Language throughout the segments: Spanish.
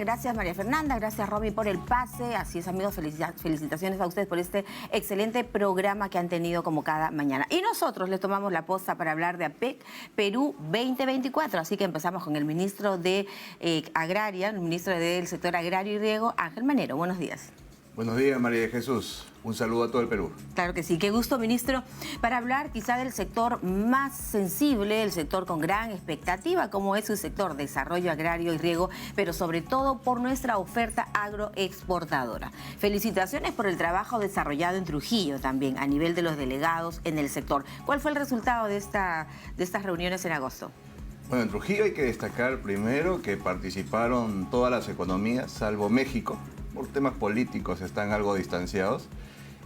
gracias María Fernanda, gracias Romy por el pase. Así es, amigos, felicitaciones a ustedes por este excelente programa que han tenido como cada mañana. Y nosotros les tomamos la posta para hablar de APEC Perú 2024. Así que empezamos con el ministro de Agraria, el ministro del sector agrario y riego, Ángel Manero. Buenos días. Buenos días, María de Jesús. Un saludo a todo el Perú. Claro que sí. Qué gusto, ministro, para hablar quizá del sector más sensible, el sector con gran expectativa, como es su sector desarrollo agrario y riego, pero sobre todo por nuestra oferta agroexportadora. Felicitaciones por el trabajo desarrollado en Trujillo también, a nivel de los delegados en el sector. ¿Cuál fue el resultado de estas reuniones en agosto? Bueno, en Trujillo hay que destacar primero que participaron todas las economías, salvo México. Por temas políticos están algo distanciados.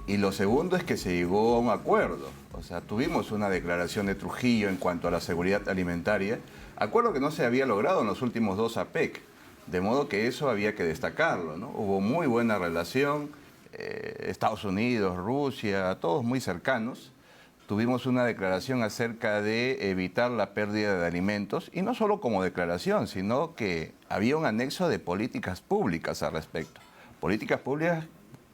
Y lo segundo es que se llegó a un acuerdo. O sea, tuvimos una declaración de Trujillo en cuanto a la seguridad alimentaria, acuerdo que no se había logrado en los últimos dos APEC, de modo que eso había que destacarlo, ¿no? Hubo muy buena relación, Estados Unidos, Rusia, todos muy cercanos. Tuvimos una declaración acerca de evitar la pérdida de alimentos, y no solo como declaración, sino que había un anexo de políticas públicas al respecto. Políticas públicas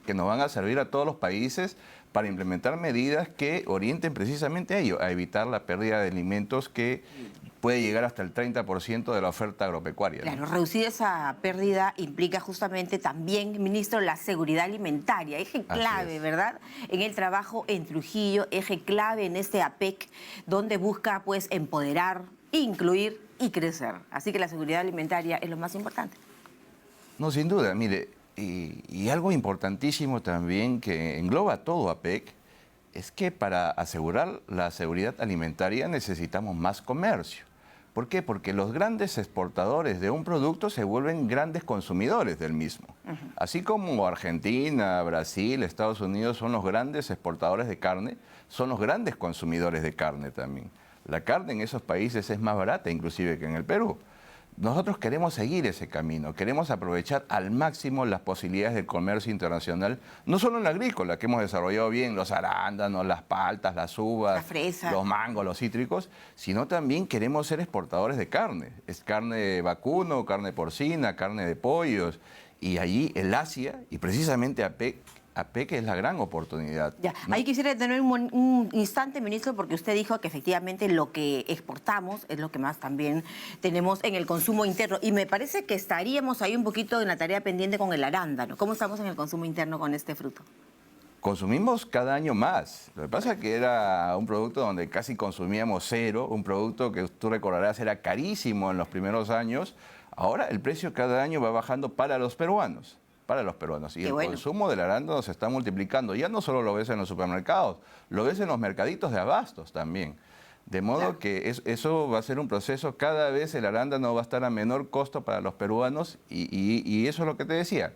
que nos van a servir a todos los países para implementar medidas que orienten precisamente a ello, a evitar la pérdida de alimentos que puede llegar hasta el 30% de la oferta agropecuaria, ¿no? Claro, reducir esa pérdida implica justamente también, ministro, la seguridad alimentaria, eje clave, ¿verdad? En el trabajo en Trujillo, eje clave en este APEC, donde busca pues empoderar, incluir y crecer. Así que la seguridad alimentaria es lo más importante. No, sin duda, mire, y algo importantísimo también que engloba todo APEC es que para asegurar la seguridad alimentaria necesitamos más comercio. ¿Por qué? Porque los grandes exportadores de un producto se vuelven grandes consumidores del mismo. Así como Argentina, Brasil, Estados Unidos son los grandes exportadores de carne, son los grandes consumidores de carne también. La carne en esos países es más barata inclusive que en el Perú. Nosotros queremos seguir ese camino, queremos aprovechar al máximo las posibilidades del comercio internacional, no solo en la agrícola, que hemos desarrollado bien los arándanos, las paltas, las uvas, la fresa, los mangos, los cítricos, sino también queremos ser exportadores de carne. Es carne de vacuno, carne porcina, carne de pollos, y allí el Asia, y precisamente APEC es la gran oportunidad, ya, ¿no? Ahí quisiera tener un instante, ministro, porque usted dijo que efectivamente lo que exportamos es lo que más también tenemos en el consumo interno. Y me parece que estaríamos ahí un poquito en la tarea pendiente con el arándano. ¿Cómo estamos en el consumo interno con este fruto? Consumimos cada año más. Lo que pasa es que era un producto donde casi consumíamos cero, un producto que tú recordarás era carísimo en los primeros años. Ahora el precio cada año va bajando para los peruanos. Y el consumo del arándano se está multiplicando. Ya no solo lo ves en los supermercados, lo ves en los mercaditos de abastos también. De modo que eso va a ser un proceso, cada vez el arándano va a estar a menor costo para los peruanos y eso es lo que te decía.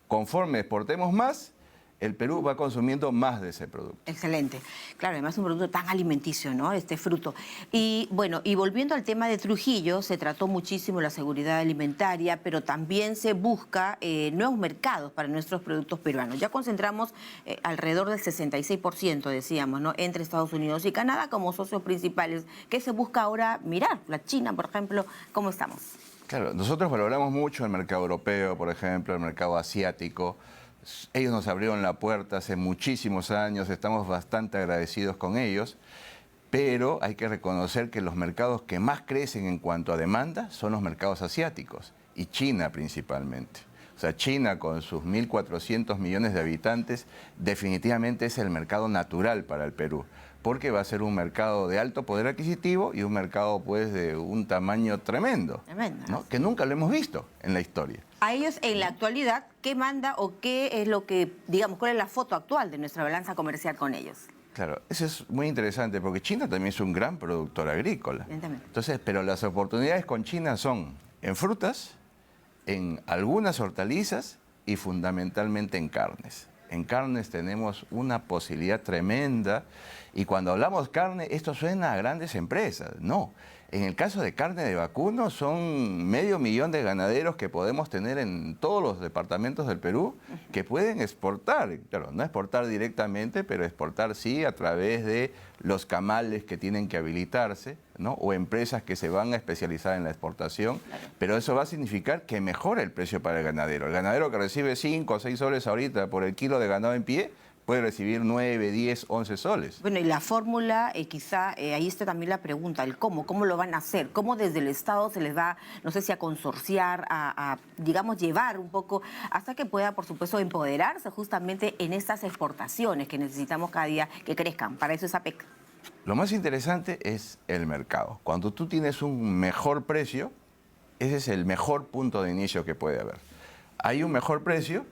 Conforme exportemos más, el Perú va consumiendo más de ese producto. Excelente. Claro, además es un producto tan alimenticio, ¿no? Este fruto. Y bueno, y volviendo al tema de Trujillo, se trató muchísimo la seguridad alimentaria, pero también se busca nuevos mercados para nuestros productos peruanos. Ya concentramos alrededor del 66%, decíamos, ¿no? Entre Estados Unidos y Canadá como socios principales. ¿Qué se busca ahora mirar? La China, por ejemplo, ¿cómo estamos? Claro, nosotros valoramos mucho el mercado europeo, por ejemplo, el mercado asiático. Ellos nos abrieron la puerta hace muchísimos años, estamos bastante agradecidos con ellos, pero hay que reconocer que los mercados que más crecen en cuanto a demanda son los mercados asiáticos, y China principalmente. O sea, China con sus 1.400 millones de habitantes definitivamente es el mercado natural para el Perú, porque va a ser un mercado de alto poder adquisitivo y un mercado pues de un tamaño tremendo, ¿no? Que nunca lo hemos visto en la historia. A ellos en la actualidad, ¿qué manda o qué es lo que, digamos, cuál es la foto actual de nuestra balanza comercial con ellos? Claro, eso es muy interesante porque China también es un gran productor agrícola. Entonces, pero las oportunidades con China son en frutas, en algunas hortalizas y fundamentalmente en carnes. En carnes tenemos una posibilidad tremenda Y cuando hablamos carne, esto suena a grandes empresas. No. En el caso de carne de vacuno, son 500.000 de ganaderos que podemos tener en todos los departamentos del Perú que pueden exportar. Claro, no exportar directamente, pero exportar sí a través de los camales que tienen que habilitarse, ¿no? O empresas que se van a especializar en la exportación. Pero eso va a significar que mejore el precio para el ganadero. El ganadero que recibe 5 o 6 soles ahorita por el kilo de ganado en pie, puede recibir 9, 10, 11 soles. Bueno, y la fórmula, quizá ahí está también la pregunta, el cómo lo van a hacer, cómo desde el Estado se les va, no sé si a consorciar, digamos, llevar un poco, hasta que pueda, por supuesto, empoderarse justamente en estas exportaciones que necesitamos cada día que crezcan. Para eso es APEC. Lo más interesante es el mercado. Cuando tú tienes un mejor precio, ese es el mejor punto de inicio que puede haber. Hay un mejor precio,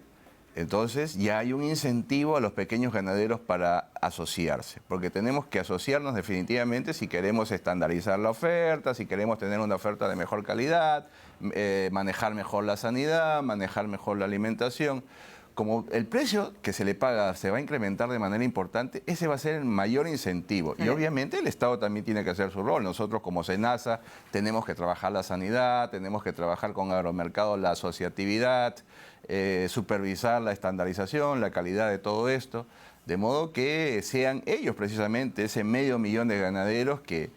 entonces ya hay un incentivo a los pequeños ganaderos para asociarse, porque tenemos que asociarnos definitivamente si queremos estandarizar la oferta, si queremos tener una oferta de mejor calidad, manejar mejor la sanidad, manejar mejor la alimentación. Como el precio que se le paga se va a incrementar de manera importante, ese va a ser el mayor incentivo. Y obviamente el Estado también tiene que hacer su rol. Nosotros como SENASA tenemos que trabajar la sanidad, tenemos que trabajar con Agromercado la asociatividad, supervisar la estandarización, la calidad de todo esto, de modo que sean ellos precisamente ese 500.000 de ganaderos que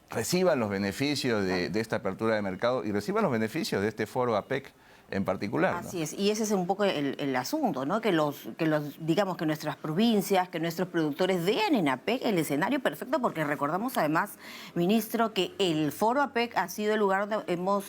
reciban los beneficios de esta apertura de mercado y reciban los beneficios de este foro APEC en particular. Así ¿no? es, y ese es un poco el asunto, ¿no? Digamos que nuestras provincias, que nuestros productores vean en APEC el escenario perfecto, porque recordamos además, ministro, que el foro APEC ha sido el lugar donde hemos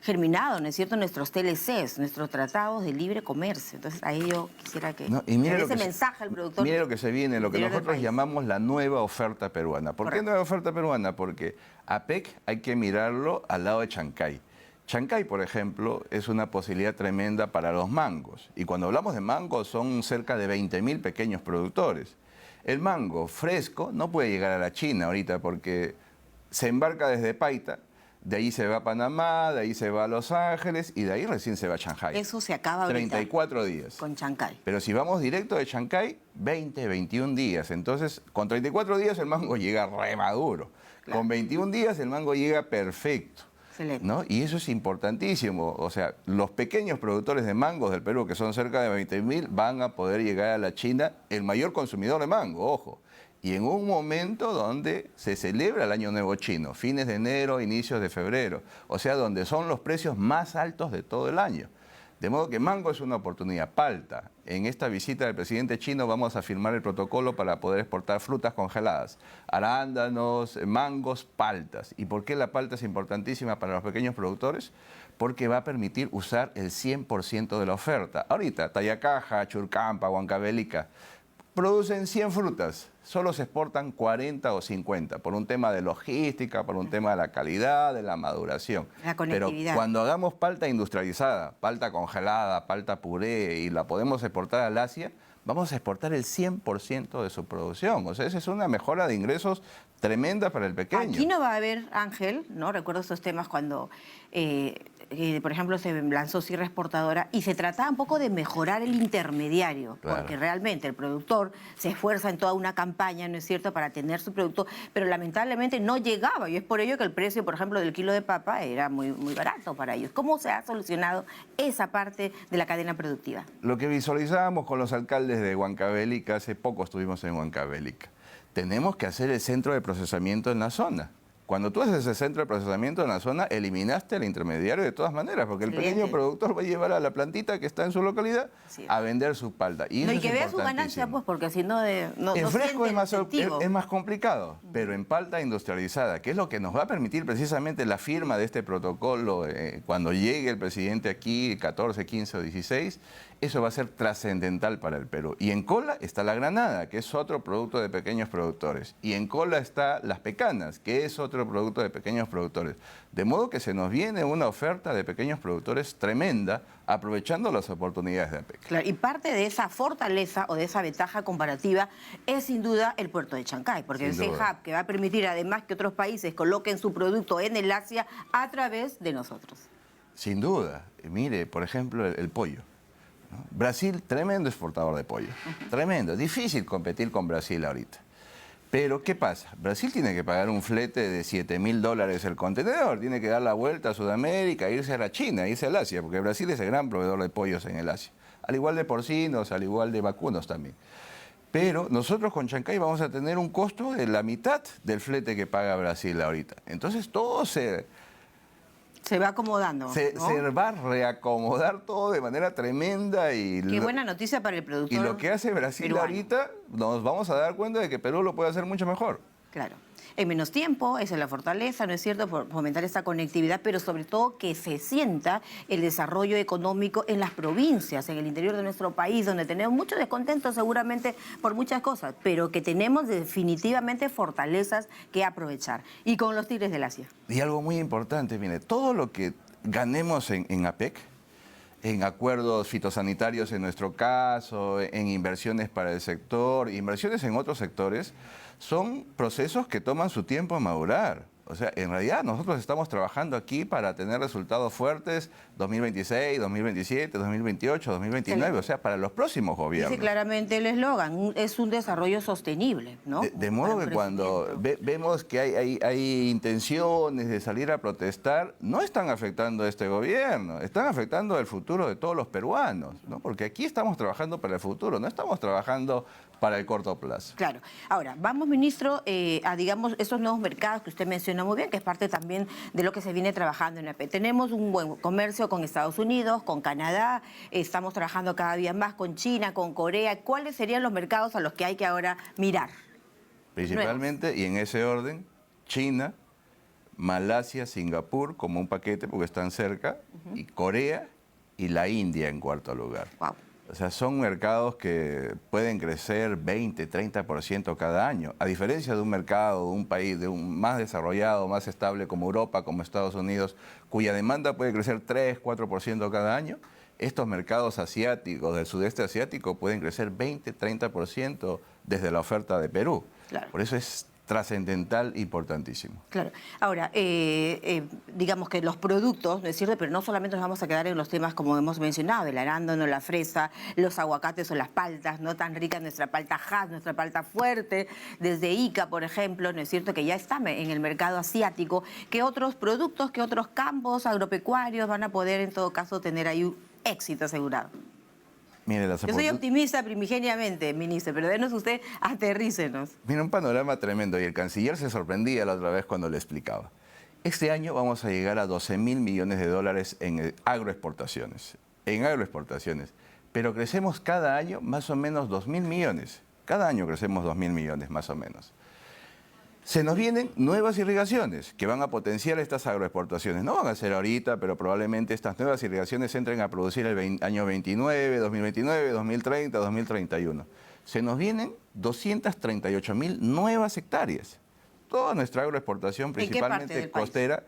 germinado, ¿no es cierto?, nuestros TLCs, nuestros tratados de libre comercio. Entonces, ahí yo quisiera que ese mensaje al productor. Mire lo que se viene, lo que nosotros llamamos la nueva oferta peruana. ¿Por qué nueva oferta peruana? Porque APEC hay que mirarlo al lado de Chancay. Chancay, por ejemplo, es una posibilidad tremenda para los mangos. Y cuando hablamos de mangos, son cerca de 20.000 pequeños productores. El mango fresco no puede llegar a la China ahorita porque se embarca desde Paita, de ahí se va a Panamá, de ahí se va a Los Ángeles y de ahí recién se va a Shanghái. Eso se acaba ahorita 34 días. Con Chancay. Pero si vamos directo de Chancay, 20, 21 días. Entonces, con 34 días el mango llega remaduro. Claro. Con 21 días el mango llega perfecto. Excelente. ¿No? Y eso es importantísimo. O sea, los pequeños productores de mangos del Perú, que son cerca de 20.000, van a poder llegar a la China, el mayor consumidor de mango, ojo. Y en un momento donde se celebra el Año Nuevo Chino, fines de enero, inicios de febrero. O sea, donde son los precios más altos de todo el año. De modo que mango es una oportunidad. Palta. En esta visita del presidente chino vamos a firmar el protocolo para poder exportar frutas congeladas. Arándanos, mangos, paltas. ¿Y por qué la palta es importantísima para los pequeños productores? Porque va a permitir usar el 100% de la oferta. Ahorita, Tayacaja, Churcampa, Huancavelica producen 100 frutas, solo se exportan 40 o 50, por un tema de logística, por un tema de la calidad, de la maduración. La conectividad. Pero cuando hagamos palta industrializada, palta congelada, palta puré, y la podemos exportar al Asia, vamos a exportar el 100% de su producción. O sea, esa es una mejora de ingresos tremenda para el pequeño. Aquí no va a haber, Ángel, ¿no? Recuerdo estos temas cuando, por ejemplo, se lanzó Sierra Exportadora y se trataba un poco de mejorar el intermediario, Claro. porque realmente el productor se esfuerza en toda una campaña, ¿no es cierto?, para tener su producto, pero lamentablemente no llegaba y es por ello que el precio, por ejemplo, del kilo de papa era muy, muy barato para ellos. ¿Cómo se ha solucionado esa parte de la cadena productiva? Lo que visualizábamos con los alcaldes de Huancavelica, hace poco estuvimos en Huancavelica, tenemos que hacer el centro de procesamiento en la zona. Cuando tú haces ese centro de procesamiento en la zona, eliminaste al intermediario de todas maneras, porque el pequeño productor va a llevar a la plantita que está en su localidad a vender su palta. Y, no, y que vea su ganancia, pues, porque si no... En fresco es más complicado, pero en palta industrializada, que es lo que nos va a permitir precisamente la firma de este protocolo cuando llegue el presidente aquí, 14, 15 o 16, eso va a ser trascendental para el Perú. Y en cola está la granada, que es otro producto de pequeños productores. Y en cola está las pecanas, que es otro producto de pequeños productores. De modo que se nos viene una oferta de pequeños productores tremenda, aprovechando las oportunidades de APEC. Claro, y parte de esa fortaleza o de esa ventaja comparativa es sin duda el puerto de Chancay, porque ese hub que va a permitir además que otros países coloquen su producto en el Asia a través de nosotros. Sin duda. Mire, por ejemplo, el pollo. ¿no? Brasil, tremendo exportador de pollo. Tremendo. Difícil competir con Brasil ahorita. Pero, ¿qué pasa? Brasil tiene que pagar un flete de $7.000 el contenedor, tiene que dar la vuelta a Sudamérica, irse a la China, irse al Asia, porque Brasil es el gran proveedor de pollos en el Asia. Al igual de porcinos, al igual de vacunos también. Pero nosotros con Chancay vamos a tener un costo de la mitad del flete que paga Brasil ahorita. Entonces todo se va acomodando, ¿no? se va a reacomodar todo de manera tremenda. Y Qué buena noticia para el productor. Y lo que hace Brasil peruano. ahorita, nos vamos a dar cuenta de que Perú lo puede hacer mucho mejor. Claro. En menos tiempo, esa es la fortaleza, ¿no es cierto?, por fomentar esta conectividad, pero sobre todo que se sienta el desarrollo económico en las provincias, en el interior de nuestro país, donde tenemos mucho descontento seguramente por muchas cosas, pero que tenemos definitivamente fortalezas que aprovechar. Y con los tigres del Asia. Y algo muy importante, mire, todo lo que ganemos en APEC, en acuerdos fitosanitarios en nuestro caso, en inversiones para el sector, inversiones en otros sectores, son procesos que toman su tiempo en madurar. O sea, en realidad nosotros estamos trabajando aquí para tener resultados fuertes 2026, 2027, 2028, 2029, o sea, para los próximos gobiernos. Dice claramente el eslogan, es un desarrollo sostenible, ¿no? De modo que cuando vemos que hay intenciones de salir a protestar, no están afectando a este gobierno, están afectando el futuro de todos los peruanos, ¿no? Porque aquí estamos trabajando para el futuro, no estamos trabajando para el corto plazo. Claro. Ahora, vamos, ministro, a, digamos, esos nuevos mercados que usted menciona muy bien, que es parte también de lo que se viene trabajando en AP. Tenemos un buen comercio con Estados Unidos, con Canadá, estamos trabajando cada día más con China, con Corea. ¿Cuáles serían los mercados a los que hay que ahora mirar? Principalmente, y en ese orden, China, Malasia, Singapur como un paquete porque están cerca, y Corea y la India en cuarto lugar. Wow. O sea, son mercados que pueden crecer 20, 30% cada año. A diferencia de un mercado, de un país más desarrollado, más estable como Europa, como Estados Unidos, cuya demanda puede crecer 3, 4% cada año, estos mercados asiáticos, del sudeste asiático, pueden crecer 20, 30% desde la oferta de Perú. Claro. Por eso es trascendental, importantísimo. Claro. Ahora, digamos que los productos, ¿no es cierto? Pero no solamente nos vamos a quedar en los temas como hemos mencionado, el arándano, la fresa, los aguacates o las paltas, no tan ricas, nuestra palta Hass, nuestra palta fuerte, desde Ica, por ejemplo, ¿no es cierto? Que ya está en el mercado asiático. ¿Qué otros productos, qué otros campos agropecuarios van a poder en todo caso tener ahí un éxito asegurado? Mire, yo soy optimista primigeniamente, ministro, pero denos usted, aterrícenos. Mira, un panorama tremendo y el canciller se sorprendía la otra vez cuando le explicaba. Este año vamos a llegar a 12.000 millones de dólares en agroexportaciones, pero crecemos cada año más o menos 2.000 millones. Cada año crecemos 2.000 millones más o menos. Se nos vienen nuevas irrigaciones que van a potenciar estas agroexportaciones. No van a ser ahorita, pero probablemente estas nuevas irrigaciones entren a producir el año 29, 2029, 2030, 2031. Se nos vienen 238.000 nuevas hectáreas. Toda nuestra agroexportación, principalmente costera.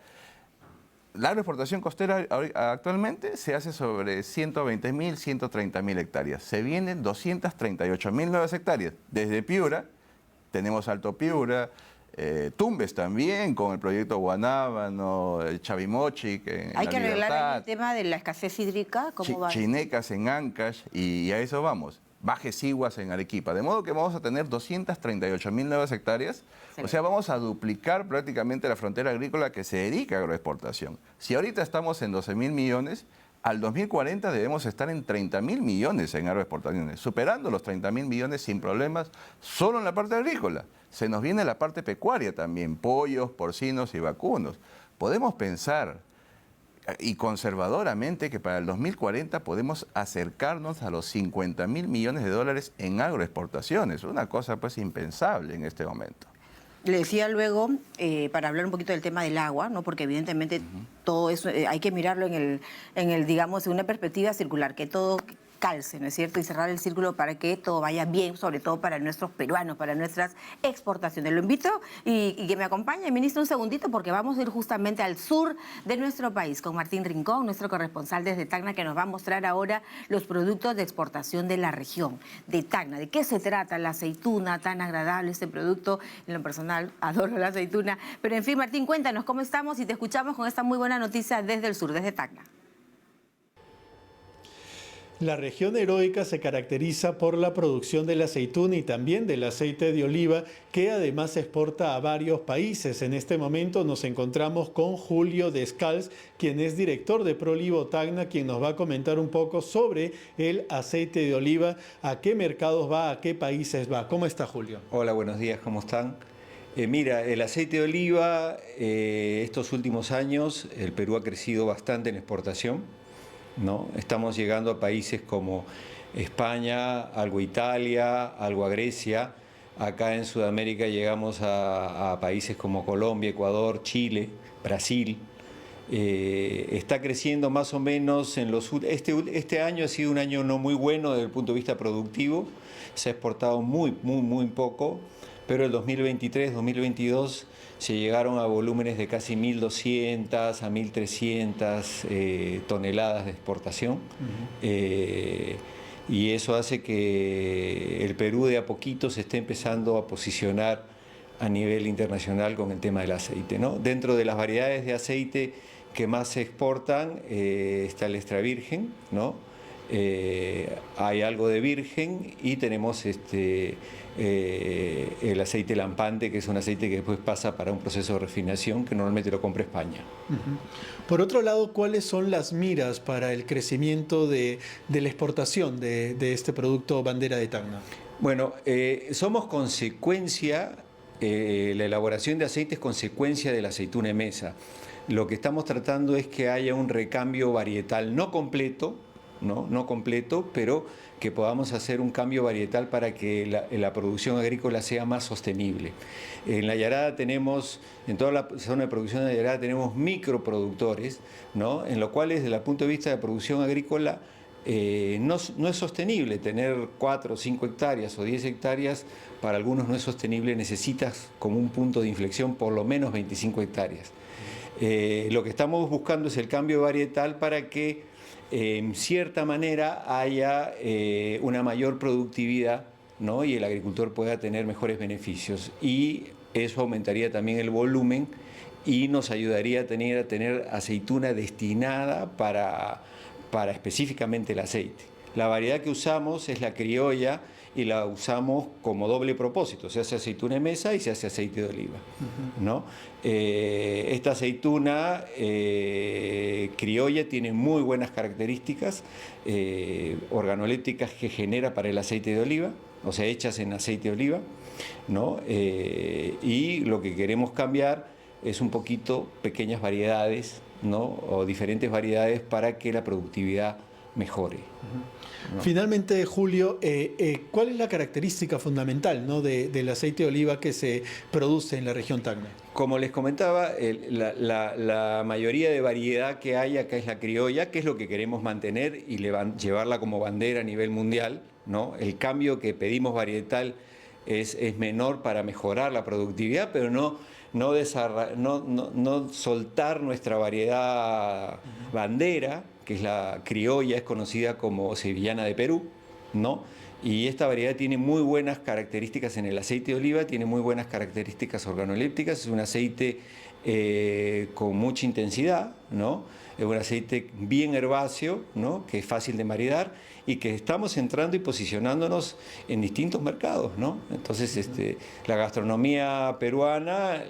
La agroexportación costera actualmente se hace sobre 120.000, 130.000 hectáreas. Se vienen 238.000 nuevas hectáreas. Desde Piura, tenemos Alto Piura, Tumbes también, con el proyecto Guanábano, Chavimochi. Hay que arreglar el tema de la escasez hídrica. ¿Cómo va? Chinecas en Ancash, y a eso vamos. Bajes Iguas en Arequipa. De modo que vamos a tener 238.000 nuevas hectáreas. Sí. O sea, vamos a duplicar prácticamente la frontera agrícola que se dedica a agroexportación. Si ahorita estamos en 12.000 millones, al 2040 debemos estar en 30.000 millones en agroexportaciones, superando los 30.000 millones sin problemas solo en la parte agrícola. Se nos viene la parte pecuaria también, pollos, porcinos y vacunos. Podemos pensar, y conservadoramente, que para el 2040 podemos acercarnos a los 50.000 millones de dólares en agroexportaciones. Una cosa pues impensable en este momento. Le decía luego, para hablar un poquito del tema del agua, ¿no? Porque evidentemente todo eso hay que mirarlo en el, digamos, en una perspectiva circular, que todo calce, ¿no es cierto? Y cerrar el círculo para que todo vaya bien, sobre todo para nuestros peruanos, para nuestras exportaciones. Lo invito y que me acompañe, ministro, un segundito, porque vamos a ir justamente al sur de nuestro país con Martín Rincón, nuestro corresponsal desde Tacna, que nos va a mostrar ahora los productos de exportación de la región de Tacna. ¿De qué se trata la aceituna tan agradable, este producto? En lo personal, adoro la aceituna. Pero en fin, Martín, cuéntanos cómo estamos y te escuchamos con esta muy buena noticia desde el sur, desde Tacna. La región heroica se caracteriza por la producción de la aceituna y también del aceite de oliva, que además se exporta a varios países. En este momento nos encontramos con Julio Descalz, quien es director de Prolivo Tacna, quien nos va a comentar un poco sobre el aceite de oliva, a qué mercados va, a qué países va. ¿Cómo está, Julio? Hola, buenos días, ¿cómo están? Mira, el aceite de oliva, estos últimos años el Perú ha crecido bastante en exportación, ¿no? Estamos llegando a países como España, algo a Italia, algo a Grecia. Acá en Sudamérica llegamos a países como Colombia, Ecuador, Chile, Brasil. Está creciendo más o menos en este año ha sido un año no muy bueno desde el punto de vista productivo. Se ha exportado muy poco, pero el 2023, 2022 se llegaron a volúmenes de casi 1.200 a 1.300 toneladas de exportación. Y eso hace que el Perú de a poquito se esté empezando a posicionar a nivel internacional con el tema del aceite, ¿no? Dentro de las variedades de aceite que más se exportan está el extra virgen, ¿no? Hay algo de virgen y tenemos el aceite lampante, que es un aceite que después pasa para un proceso de refinación que normalmente lo compra España. Por otro lado, ¿cuáles son las miras para el crecimiento de la exportación de este producto bandera de Tacna? Bueno, somos consecuencia, la elaboración de aceite es consecuencia de la aceituna de mesa. Lo que estamos tratando es que haya un recambio varietal no completo, no completo, pero que podamos hacer un cambio varietal para que la producción agrícola sea más sostenible. En la Yarada tenemos, en toda la zona de producción de la Yarada tenemos microproductores, ¿no? En lo cual desde el punto de vista de producción agrícola no es sostenible tener 4 o 5 hectáreas o 10 hectáreas, para algunos no es sostenible, necesitas como un punto de inflexión por lo menos 25 hectáreas. Lo que estamos buscando es el cambio varietal para que en cierta manera haya una mayor productividad, ¿no? Y el agricultor pueda tener mejores beneficios, y eso aumentaría también el volumen y nos ayudaría a tener aceituna destinada para específicamente el aceite. La variedad que usamos es la criolla y la usamos como doble propósito, se hace aceituna de mesa y se hace aceite de oliva, ¿no? Esta aceituna criolla tiene muy buenas características organolépticas que genera para el aceite de oliva, o sea, hechas en aceite de oliva, ¿no? Y lo que queremos cambiar es un poquito pequeñas variedades, ¿no? O diferentes variedades para que la productividad mejore. ¿No? Finalmente, Julio, ¿cuál es la característica fundamental, ¿no? del aceite de oliva que se produce en la región Tacna? Como les comentaba, la mayoría de variedad que hay acá es la criolla, que es lo que queremos mantener y llevarla como bandera a nivel mundial, ¿no? El cambio que pedimos varietal es menor para mejorar la productividad, pero no soltar nuestra variedad bandera, que es la criolla, es conocida como sevillana de Perú, ¿no? Y esta variedad tiene muy buenas características en el aceite de oliva, tiene muy buenas características organolépticas, es un aceite con mucha intensidad, ¿no? Es un aceite bien herbáceo, ¿no? Que es fácil de maridar y que estamos entrando y posicionándonos en distintos mercados, ¿no? Entonces, la gastronomía peruana,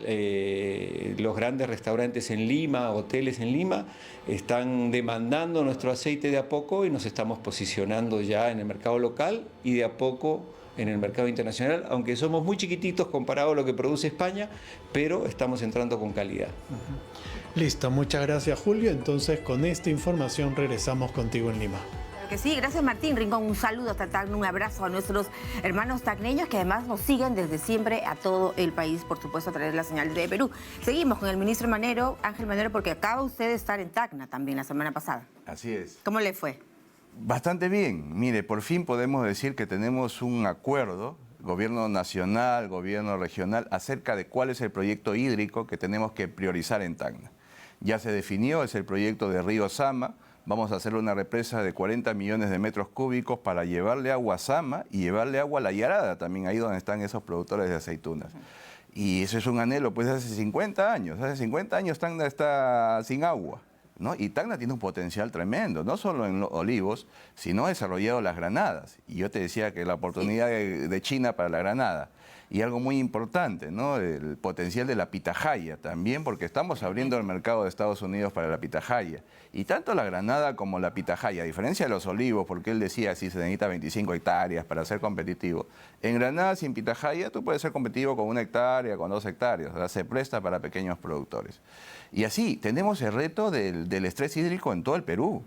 los grandes restaurantes en Lima, hoteles en Lima, están demandando nuestro aceite de a poco y nos estamos posicionando ya en el mercado local y de a poco en el mercado internacional, aunque somos muy chiquititos comparado a lo que produce España, pero estamos entrando con calidad. Listo, muchas gracias, Julio. Entonces, con esta información regresamos contigo en Lima. Claro que sí, gracias, Martín Rincón. Un saludo hasta Tacna, un abrazo a nuestros hermanos tacneños que además nos siguen desde siempre a todo el país, por supuesto, a través de la señal de Perú. Seguimos con el ministro Manero, Ángel Manero, porque acaba usted de estar en Tacna también la semana pasada. Así es. ¿Cómo le fue? Bastante bien. Mire, por fin podemos decir que tenemos un acuerdo, gobierno nacional, gobierno regional, acerca de cuál es el proyecto hídrico que tenemos que priorizar en Tacna. Ya se definió, es el proyecto de Río Sama. Vamos a hacer una represa de 40 millones de metros cúbicos para llevarle agua a Sama y llevarle agua a La Yarada, también ahí donde están esos productores de aceitunas. Y eso es un anhelo, pues hace 50 años. Hace 50 años Tacna está sin agua. ¿no? Y Tacna tiene un potencial tremendo, no solo en los olivos, sino ha desarrollado las granadas. Y yo te decía que la oportunidad de China para la granada. Y algo muy importante, ¿no? El potencial de la pitahaya también, porque estamos abriendo el mercado de Estados Unidos para la pitahaya. Y tanto la granada como la pitahaya, a diferencia de los olivos, porque él decía si se necesita 25 hectáreas para ser competitivo, en granada sin pitahaya tú puedes ser competitivo con 1 hectárea, con 2 hectáreas, o sea, se presta para pequeños productores. Y así, tenemos el reto del estrés hídrico en todo el Perú.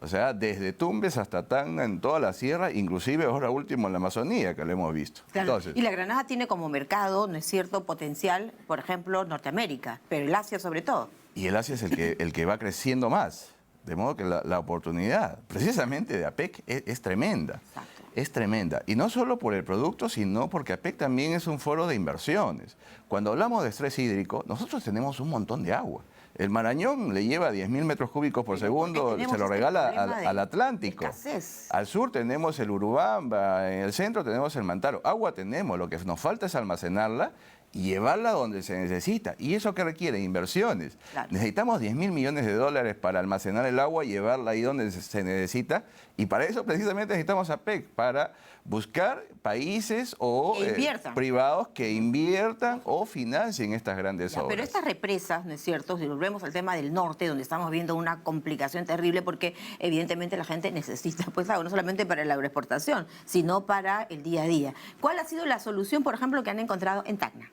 O sea, desde Tumbes hasta Tacna, en toda la sierra, inclusive ahora último en la Amazonía, que lo hemos visto. Claro. Entonces, Y la granada tiene como mercado, ¿no es cierto?, potencial, por ejemplo, Norteamérica, pero el Asia sobre todo. y el Asia es el que va creciendo más. De modo que la oportunidad, precisamente de APEC, es tremenda. Exacto. Es tremenda. Y no solo por el producto, sino porque APEC también es un foro de inversiones. Cuando hablamos de estrés hídrico, nosotros tenemos un montón de agua. El Marañón le lleva 10.000 metros cúbicos por segundo, se lo regala al Atlántico. Escasez. Al sur tenemos el Urubamba, en el centro tenemos el Mantaro. Agua tenemos, lo que nos falta es almacenarla y llevarla donde se necesita. ¿Y eso qué requiere? Inversiones. Claro. Necesitamos 10.000 millones de dólares para almacenar el agua y llevarla ahí donde se necesita. Y para eso precisamente necesitamos APEC, para buscar países o Que inviertan. privados que inviertan o financien estas grandes Ya, obras. pero estas represas, ¿no es cierto? Si volvemos al tema del norte, donde estamos viendo una complicación terrible, porque evidentemente la gente necesita pues agua, no solamente para la agroexportación, sino para el día a día. ¿Cuál ha sido la solución, por ejemplo, que han encontrado en Tacna?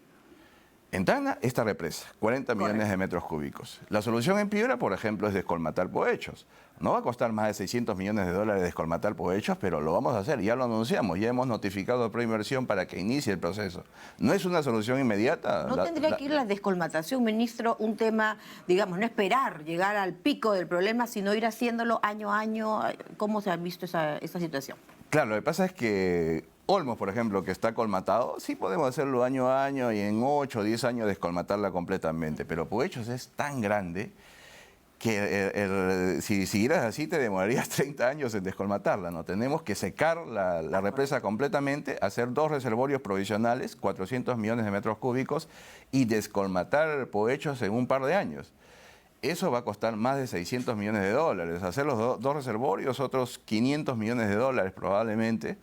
En Tacna, esta represa, 40 millones Correcto. de metros cúbicos. La solución en Piura, por ejemplo, es descolmatar Poechos. No va a costar más de 600 millones de dólares descolmatar Poechos, pero lo vamos a hacer, ya lo anunciamos, ya hemos notificado a preinversión para que inicie el proceso. No es una solución inmediata. ¿No tendría que ir la descolmatación, ministro, un tema, digamos, no esperar llegar al pico del problema, sino ir haciéndolo año a año? ¿Cómo se ha visto esa situación? Claro, lo que pasa es que Olmos, por ejemplo, que está colmatado, sí podemos hacerlo año a año y en 8 o 10 años descolmatarla completamente, pero Poechos es tan grande que si siguieras así te demorarías 30 años en descolmatarla, ¿no? Tenemos que secar la represa completamente, hacer 2 reservorios provisionales, 400 millones de metros cúbicos, y descolmatar Poechos en un par de años. Eso va a costar más de 600 millones de dólares. Hacer los 2 reservorios, otros 500 millones de dólares probablemente.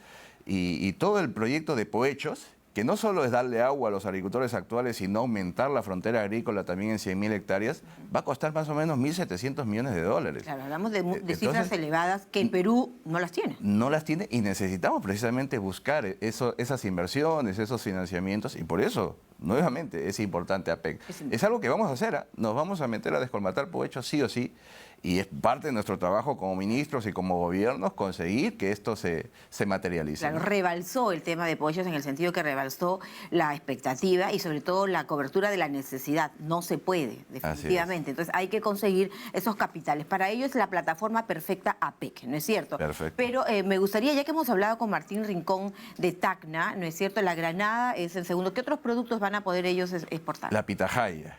Y todo el proyecto de Poechos, que no solo es darle agua a los agricultores actuales, sino aumentar la frontera agrícola también en 100.000 hectáreas, va a costar más o menos 1.700 millones de dólares. Claro, hablamos de Entonces, cifras elevadas que en Perú no las tiene. no las tiene y necesitamos precisamente buscar esas inversiones, esos financiamientos, y por eso, nuevamente, es importante APEC. Es algo que vamos a hacer, nos vamos a meter a descolmatar Poechos sí o sí, y es parte de nuestro trabajo como ministros y como gobiernos conseguir que esto se materialice. Claro, ¿no? rebalsó el tema de Poechos en el sentido que rebalsó la expectativa y sobre todo la cobertura de la necesidad. No se puede, definitivamente. Entonces hay que conseguir esos capitales. Para ello es la plataforma perfecta APEC, ¿no es cierto? Perfecto. Pero me gustaría, ya que hemos hablado con Martín Rincón de Tacna, ¿no es cierto? La granada es el segundo. ¿Qué otros productos van a poder ellos exportar? La pitahaya.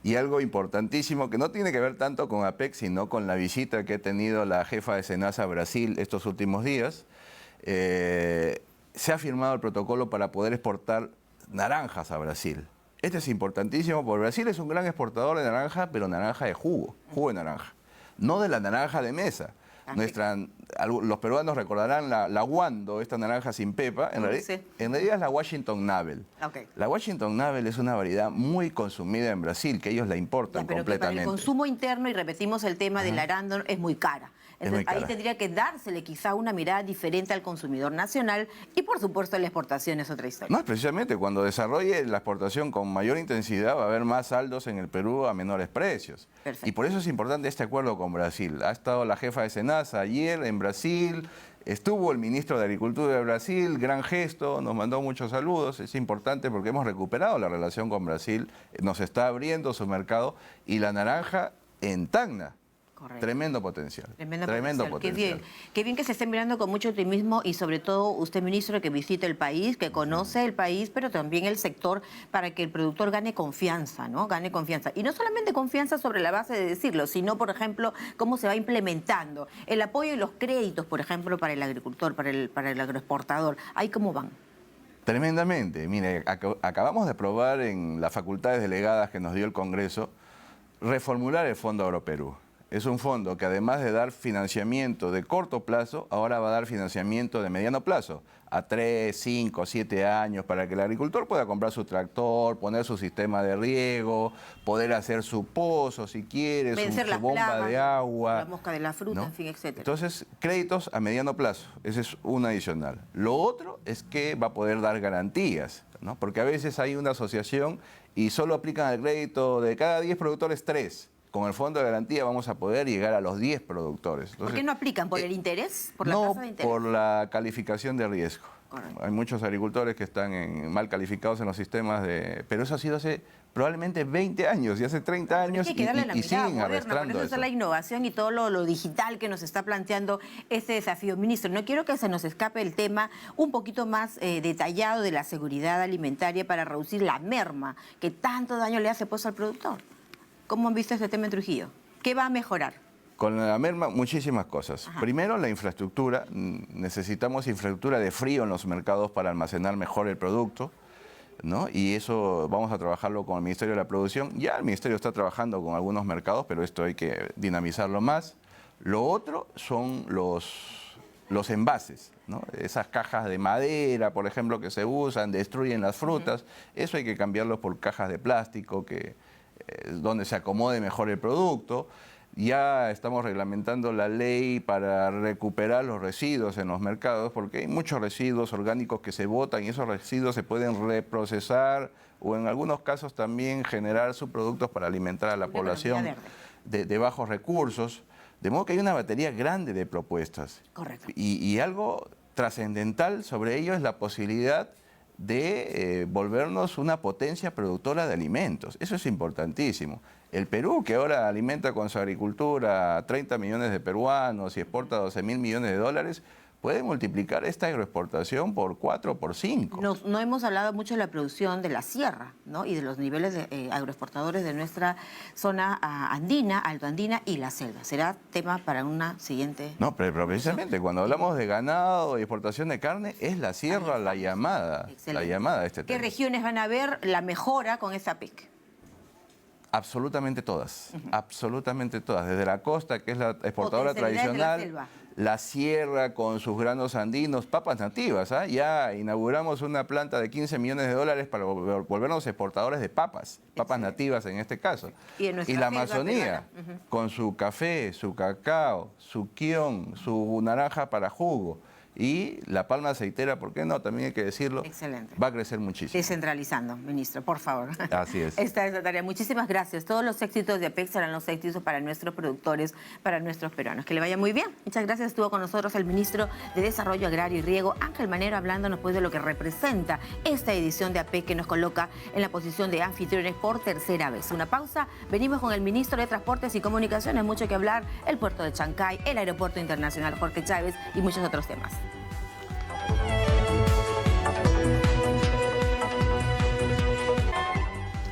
Y algo importantísimo que no tiene que ver tanto con APEC, sino con la visita que ha tenido la jefa de SENASA a Brasil estos últimos días. Se ha firmado el protocolo para poder exportar naranjas a Brasil. Este es importantísimo porque Brasil es un gran exportador de naranja, pero naranja de jugo de naranja, no de la naranja de mesa. Los peruanos recordarán la Guando, esta naranja sin pepa, en realidad es la Washington Navel. Okay. La Washington Navel es una variedad muy consumida en Brasil, que ellos la importan Pero que para completamente. el consumo interno, y repetimos el tema del arándano, es muy cara. Entonces, ahí tendría que dársele quizá una mirada diferente al consumidor nacional y, por supuesto, la exportación es otra historia. No, es precisamente cuando desarrolle la exportación con mayor intensidad va a haber más saldos en el Perú a menores precios. Perfecto. Y por eso es importante este acuerdo con Brasil. Ha estado la jefa de SENASA ayer en Brasil, estuvo el ministro de Agricultura de Brasil, gran gesto, nos mandó muchos saludos. Es importante porque hemos recuperado la relación con Brasil, nos está abriendo su mercado y la naranja en Tacna. Correcto. Tremendo potencial. Tremendo potencial. Qué bien que se esté mirando con mucho optimismo y sobre todo usted, ministro, que visite el país, que conoce el país, pero también el sector para que el productor gane confianza, ¿no? Gane confianza. Y no solamente confianza sobre la base de decirlo, sino, por ejemplo, cómo se va implementando el apoyo y los créditos, por ejemplo, para el agricultor, para el agroexportador. ¿Ahí cómo van? Tremendamente. Mire, acabamos de aprobar en las facultades delegadas que nos dio el Congreso reformular el Fondo Agroperú. Es un fondo que además de dar financiamiento de corto plazo, ahora va a dar financiamiento de mediano plazo, a 3, 5, 7 años, para que el agricultor pueda comprar su tractor, poner su sistema de riego, poder hacer su pozo si quiere, Vencer su las bomba plagas, de agua. la mosca de la fruta, ¿no? en fin, etcétera. Entonces, créditos a mediano plazo, ese es un adicional. Lo otro es que va a poder dar garantías, ¿no? Porque a veces hay una asociación y solo aplican el crédito de cada 10 productores, 3. Con el fondo de garantía vamos a poder llegar a los 10 productores. ¿Por qué no aplican? ¿Por el interés? ¿Por la no, tasa de interés? por la calificación de riesgo. Correcto. Hay muchos agricultores que están mal calificados en los sistemas de... Pero eso ha sido hace probablemente 20 años y hace 30 años Hay que darle la y mirada siguen moderna, por arrastrando eso eso. es la innovación y todo lo digital que nos está planteando este desafío. Ministro, no quiero que se nos escape el tema un poquito más detallado de la seguridad alimentaria para reducir la merma que tanto daño le hace pues al productor. ¿Cómo han visto este tema en Trujillo? ¿Qué va a mejorar? Con la merma, muchísimas cosas. Ajá. Primero, la infraestructura. Necesitamos infraestructura de frío en los mercados para almacenar mejor el producto, ¿no? Y eso vamos a trabajarlo con el Ministerio de la Producción. Ya el Ministerio está trabajando con algunos mercados, pero esto hay que dinamizarlo más. Lo otro son los envases, ¿no? Esas cajas de madera, por ejemplo, que se usan, destruyen las frutas. Eso hay que cambiarlos por cajas de plástico, donde se acomode mejor el producto. Ya estamos reglamentando la ley para recuperar los residuos en los mercados, porque hay muchos residuos orgánicos que se botan y esos residuos se pueden reprocesar o en algunos casos también generar subproductos para alimentar a la Una población economía de bajos recursos. De modo que hay una batería grande de propuestas. Correcto. Y algo trascendental sobre ello es la posibilidad de volvernos una potencia productora de alimentos. Eso es importantísimo. El Perú, que ahora alimenta con su agricultura a 30 millones de peruanos y exporta 12.000 millones de dólares, puede multiplicar esta agroexportación por 4 o por 5. No hemos hablado mucho de la producción de la sierra, ¿no? Y de los niveles de agroexportadores de nuestra zona andina, altoandina y la selva. ¿Será tema para una siguiente? No, pero precisamente cuando hablamos de ganado y exportación de carne, es la sierra la llamada. Excelente. La llamada de este ¿Qué tema. regiones van a ver la mejora con esa PEC? Absolutamente todas, absolutamente todas. Desde la costa, que es la exportadora Potencialidades de la tradicional, selva. la sierra con sus granos andinos, papas nativas. ¿Ah? Ya inauguramos una planta de 15 millones de dólares para volvernos exportadores de papas nativas en este caso. Y en nuestra la selva Amazonía, peruana. con su café, su cacao, su kion, su naranja para jugo. Y la palma aceitera, ¿por qué no? También hay que decirlo. Excelente. Va a crecer muchísimo. Descentralizando, ministro, por favor. Así es. Esta es la tarea. Muchísimas gracias. Todos los éxitos de APEC serán los éxitos para nuestros productores, para nuestros peruanos. Que le vaya muy bien. Muchas gracias. Estuvo con nosotros el ministro de Desarrollo Agrario y Riego, Ángel Manero, hablándonos pues de lo que representa esta edición de APEC que nos coloca en la posición de anfitriones por tercera vez. Una pausa. Venimos con el ministro de Transportes y Comunicaciones. Mucho que hablar. El puerto de Chancay, el aeropuerto internacional Jorge Chávez y muchos otros temas.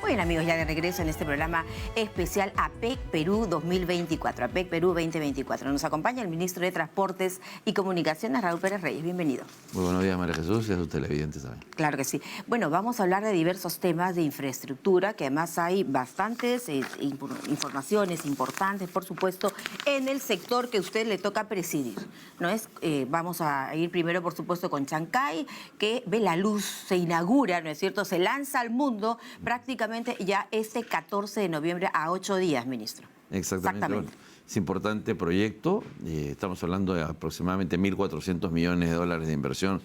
Bien, amigos, ya de regreso en este programa especial APEC Perú 2024, APEC Perú 2024. Nos acompaña el ministro de Transportes y Comunicaciones, Raúl Pérez Reyes. Bienvenido. Muy buenos días, María Jesús, y a sus televidentes también. Claro que sí. Bueno, vamos a hablar de diversos temas de infraestructura, que además hay bastantes informaciones importantes, por supuesto, en el sector que a usted le toca presidir. ¿No es? Vamos a ir primero, por supuesto, con Chancay, que ve la luz, se inaugura, ¿no es cierto? Se lanza al mundo prácticamente ya este 14 de noviembre a 8 días, ministro. Exactamente. Bueno, es importante proyecto. Estamos hablando de aproximadamente 1.400 millones de dólares de inversión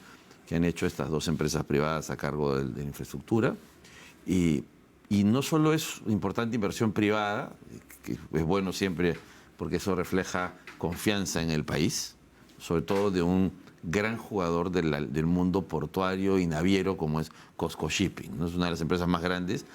que han hecho estas dos empresas privadas a cargo de la infraestructura. Y no solo es importante inversión privada, que es bueno siempre porque eso refleja confianza en el país, sobre todo de un gran jugador del mundo portuario y naviero como es COSCO Shipping, ¿no? Es una de las empresas más grandes,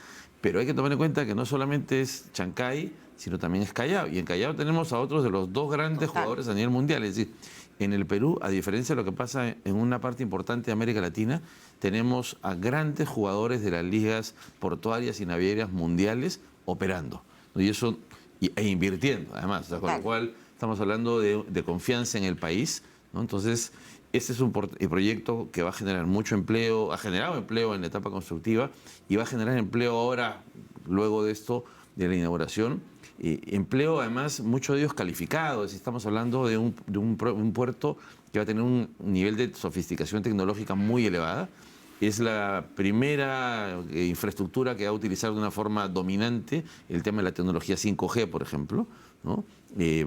pero hay que tomar en cuenta que no solamente es Chancay, sino también es Callao. Y en Callao tenemos a otros de los dos grandes jugadores a nivel mundial. Es decir, en el Perú, a diferencia de lo que pasa en una parte importante de América Latina, tenemos a grandes jugadores de las ligas portuarias y navieras mundiales operando, ¿no? Y eso, e invirtiendo, además. O sea, con lo cual estamos hablando de confianza en el país, ¿no? Entonces, este es un proyecto que va a generar mucho empleo, ha generado empleo en la etapa constructiva y va a generar empleo ahora, luego de esto, de la inauguración. Empleo, además, muchos de ellos calificados. Estamos hablando de un puerto que va a tener un nivel de sofisticación tecnológica muy elevada. Es la primera infraestructura que va a utilizar de una forma dominante el tema de la tecnología 5G, por ejemplo, ¿no?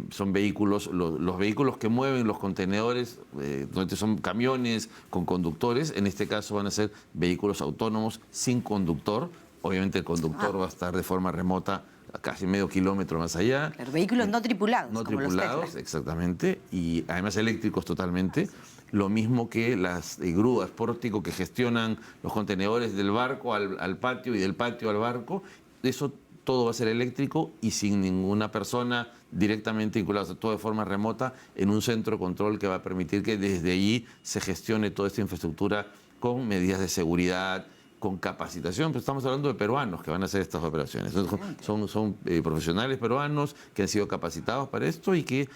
Son vehículos, los vehículos que mueven los contenedores, donde son camiones con conductores, en este caso van a ser vehículos autónomos sin conductor. Obviamente el conductor va a estar de forma remota a casi medio kilómetro más allá. Claro, vehículos no tripulados. No como tripulados, los Tesla. exactamente, y además eléctricos totalmente. Lo mismo que las grúas pórtico que gestionan los contenedores del barco al patio y del patio al barco. Eso todo va a ser eléctrico y sin ninguna persona directamente vinculada, o sea, todo de forma remota en un centro de control que va a permitir que desde allí se gestione toda esta infraestructura con medidas de seguridad, con capacitación, pero estamos hablando de peruanos que van a hacer estas operaciones. Son profesionales peruanos que han sido capacitados para esto y que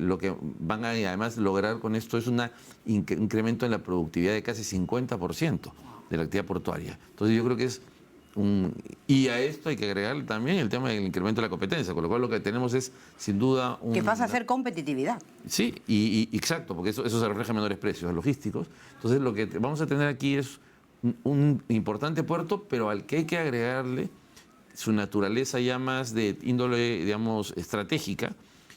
lo que van a además lograr con esto es un incremento en la productividad de casi 50% de la actividad portuaria. Entonces yo creo que es y a esto hay que agregar también el tema del incremento de la competencia, con lo cual lo que tenemos es sin duda que pasa a ser competitividad. Sí, y exacto, porque eso se refleja en menores precios logísticos. Entonces lo que vamos a tener aquí es un importante puerto, pero al que hay que agregarle su naturaleza ya más de índole, digamos, estratégica,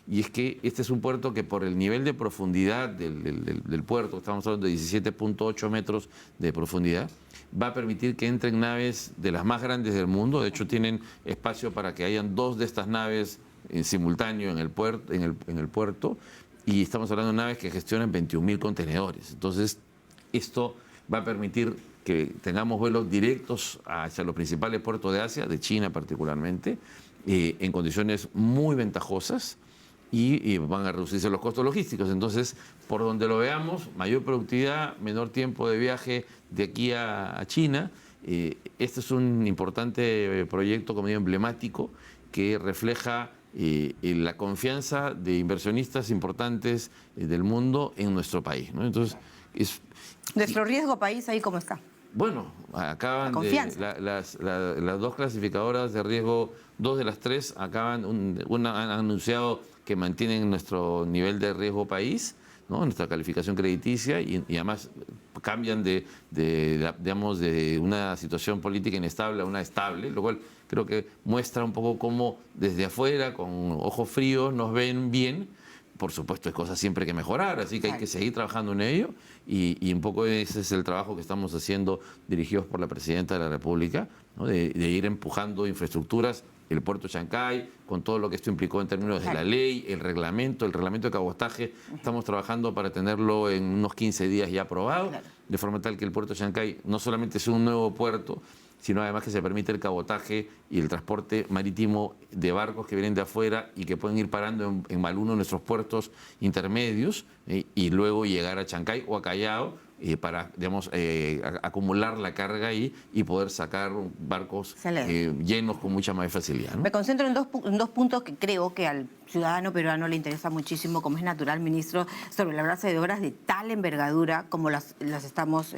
y es que este es un puerto que por el nivel de profundidad del puerto, estamos hablando de 17.8 metros de profundidad, va a permitir que entren naves de las más grandes del mundo. De hecho, tienen espacio para que hayan 2 de estas naves en simultáneo en el puerto, y estamos hablando de naves que gestionan 21.000 contenedores. Entonces, esto va a permitir que tengamos vuelos directos hacia los principales puertos de Asia, de China particularmente, en condiciones muy ventajosas y van a reducirse los costos logísticos. Entonces, por donde lo veamos, mayor productividad, menor tiempo de viaje de aquí a China. Este es un importante proyecto, como digo, emblemático, que refleja la confianza de inversionistas importantes del mundo en nuestro país, ¿no? Entonces, ¿Nuestro riesgo país ahí cómo está? Bueno, acaban las 2 clasificadoras de riesgo, 2 de las 3 han anunciado que mantienen nuestro nivel de riesgo país, ¿no? Nuestra calificación crediticia, y además cambian digamos, de una situación política inestable a una estable, lo cual creo que muestra un poco cómo desde afuera, con ojos fríos, nos ven bien. Por supuesto, hay cosas siempre que mejorar, así que hay que seguir trabajando en ello, y un poco ese es el trabajo que estamos haciendo dirigidos por la Presidenta de la República, ¿no? de ir empujando infraestructuras, el puerto de Chancay, con todo lo que esto implicó en términos de la ley, el reglamento de cabotaje. Estamos trabajando para tenerlo en unos 15 días ya aprobado, de forma tal que el puerto de Chancay no solamente sea un nuevo puerto, sino además que se permite el cabotaje y el transporte marítimo de barcos que vienen de afuera y que pueden ir parando en alguno de nuestros puertos intermedios, y luego llegar a Chancay o a Callao para, digamos, acumular la carga ahí y poder sacar barcos llenos con mucha más facilidad, ¿no? Me concentro en dos puntos que creo que al ciudadano peruano le interesa muchísimo, como es natural, ministro, sobre la base de obras de tal envergadura como las estamos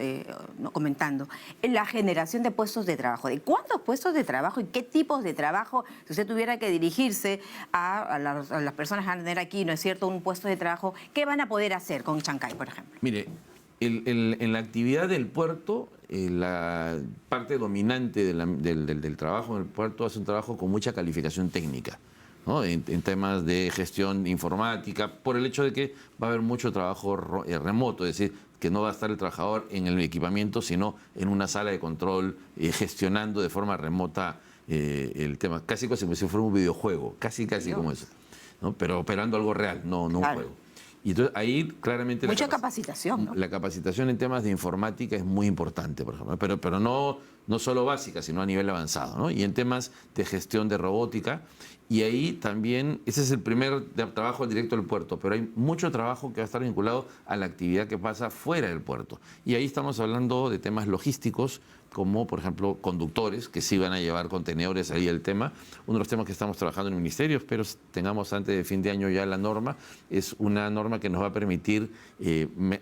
comentando. En la generación de puestos de trabajo. ¿De cuántos puestos de trabajo y qué tipos de trabajo, si usted tuviera que dirigirse a las personas que van a tener aquí, ¿no es cierto?, un puesto de trabajo, ¿qué van a poder hacer con Chancay, por ejemplo? Mire, en la actividad del puerto, la parte dominante del trabajo en el puerto es un trabajo con mucha calificación técnica, ¿no? En temas de gestión informática, por el hecho de que va a haber mucho trabajo remoto, es decir, que no va a estar el trabajador en el equipamiento, sino en una sala de control, gestionando de forma remota el tema, casi como si fuera un videojuego, casi como eso, ¿no? Pero operando algo real, no un juego. Y entonces ahí claramente mucha capacitación, ¿no? La capacitación en temas de informática es muy importante, por ejemplo, pero no solo básica, sino a nivel avanzado, ¿no? Y en temas de gestión de robótica. Y ahí también, ese es el primer trabajo directo del puerto, pero hay mucho trabajo que va a estar vinculado a la actividad que pasa fuera del puerto. Y ahí estamos hablando de temas logísticos, como por ejemplo conductores, que sí van a llevar contenedores, ahí el tema. Uno de los temas que estamos trabajando en el ministerio, espero tengamos antes de fin de año ya la norma, es una norma que nos va a permitir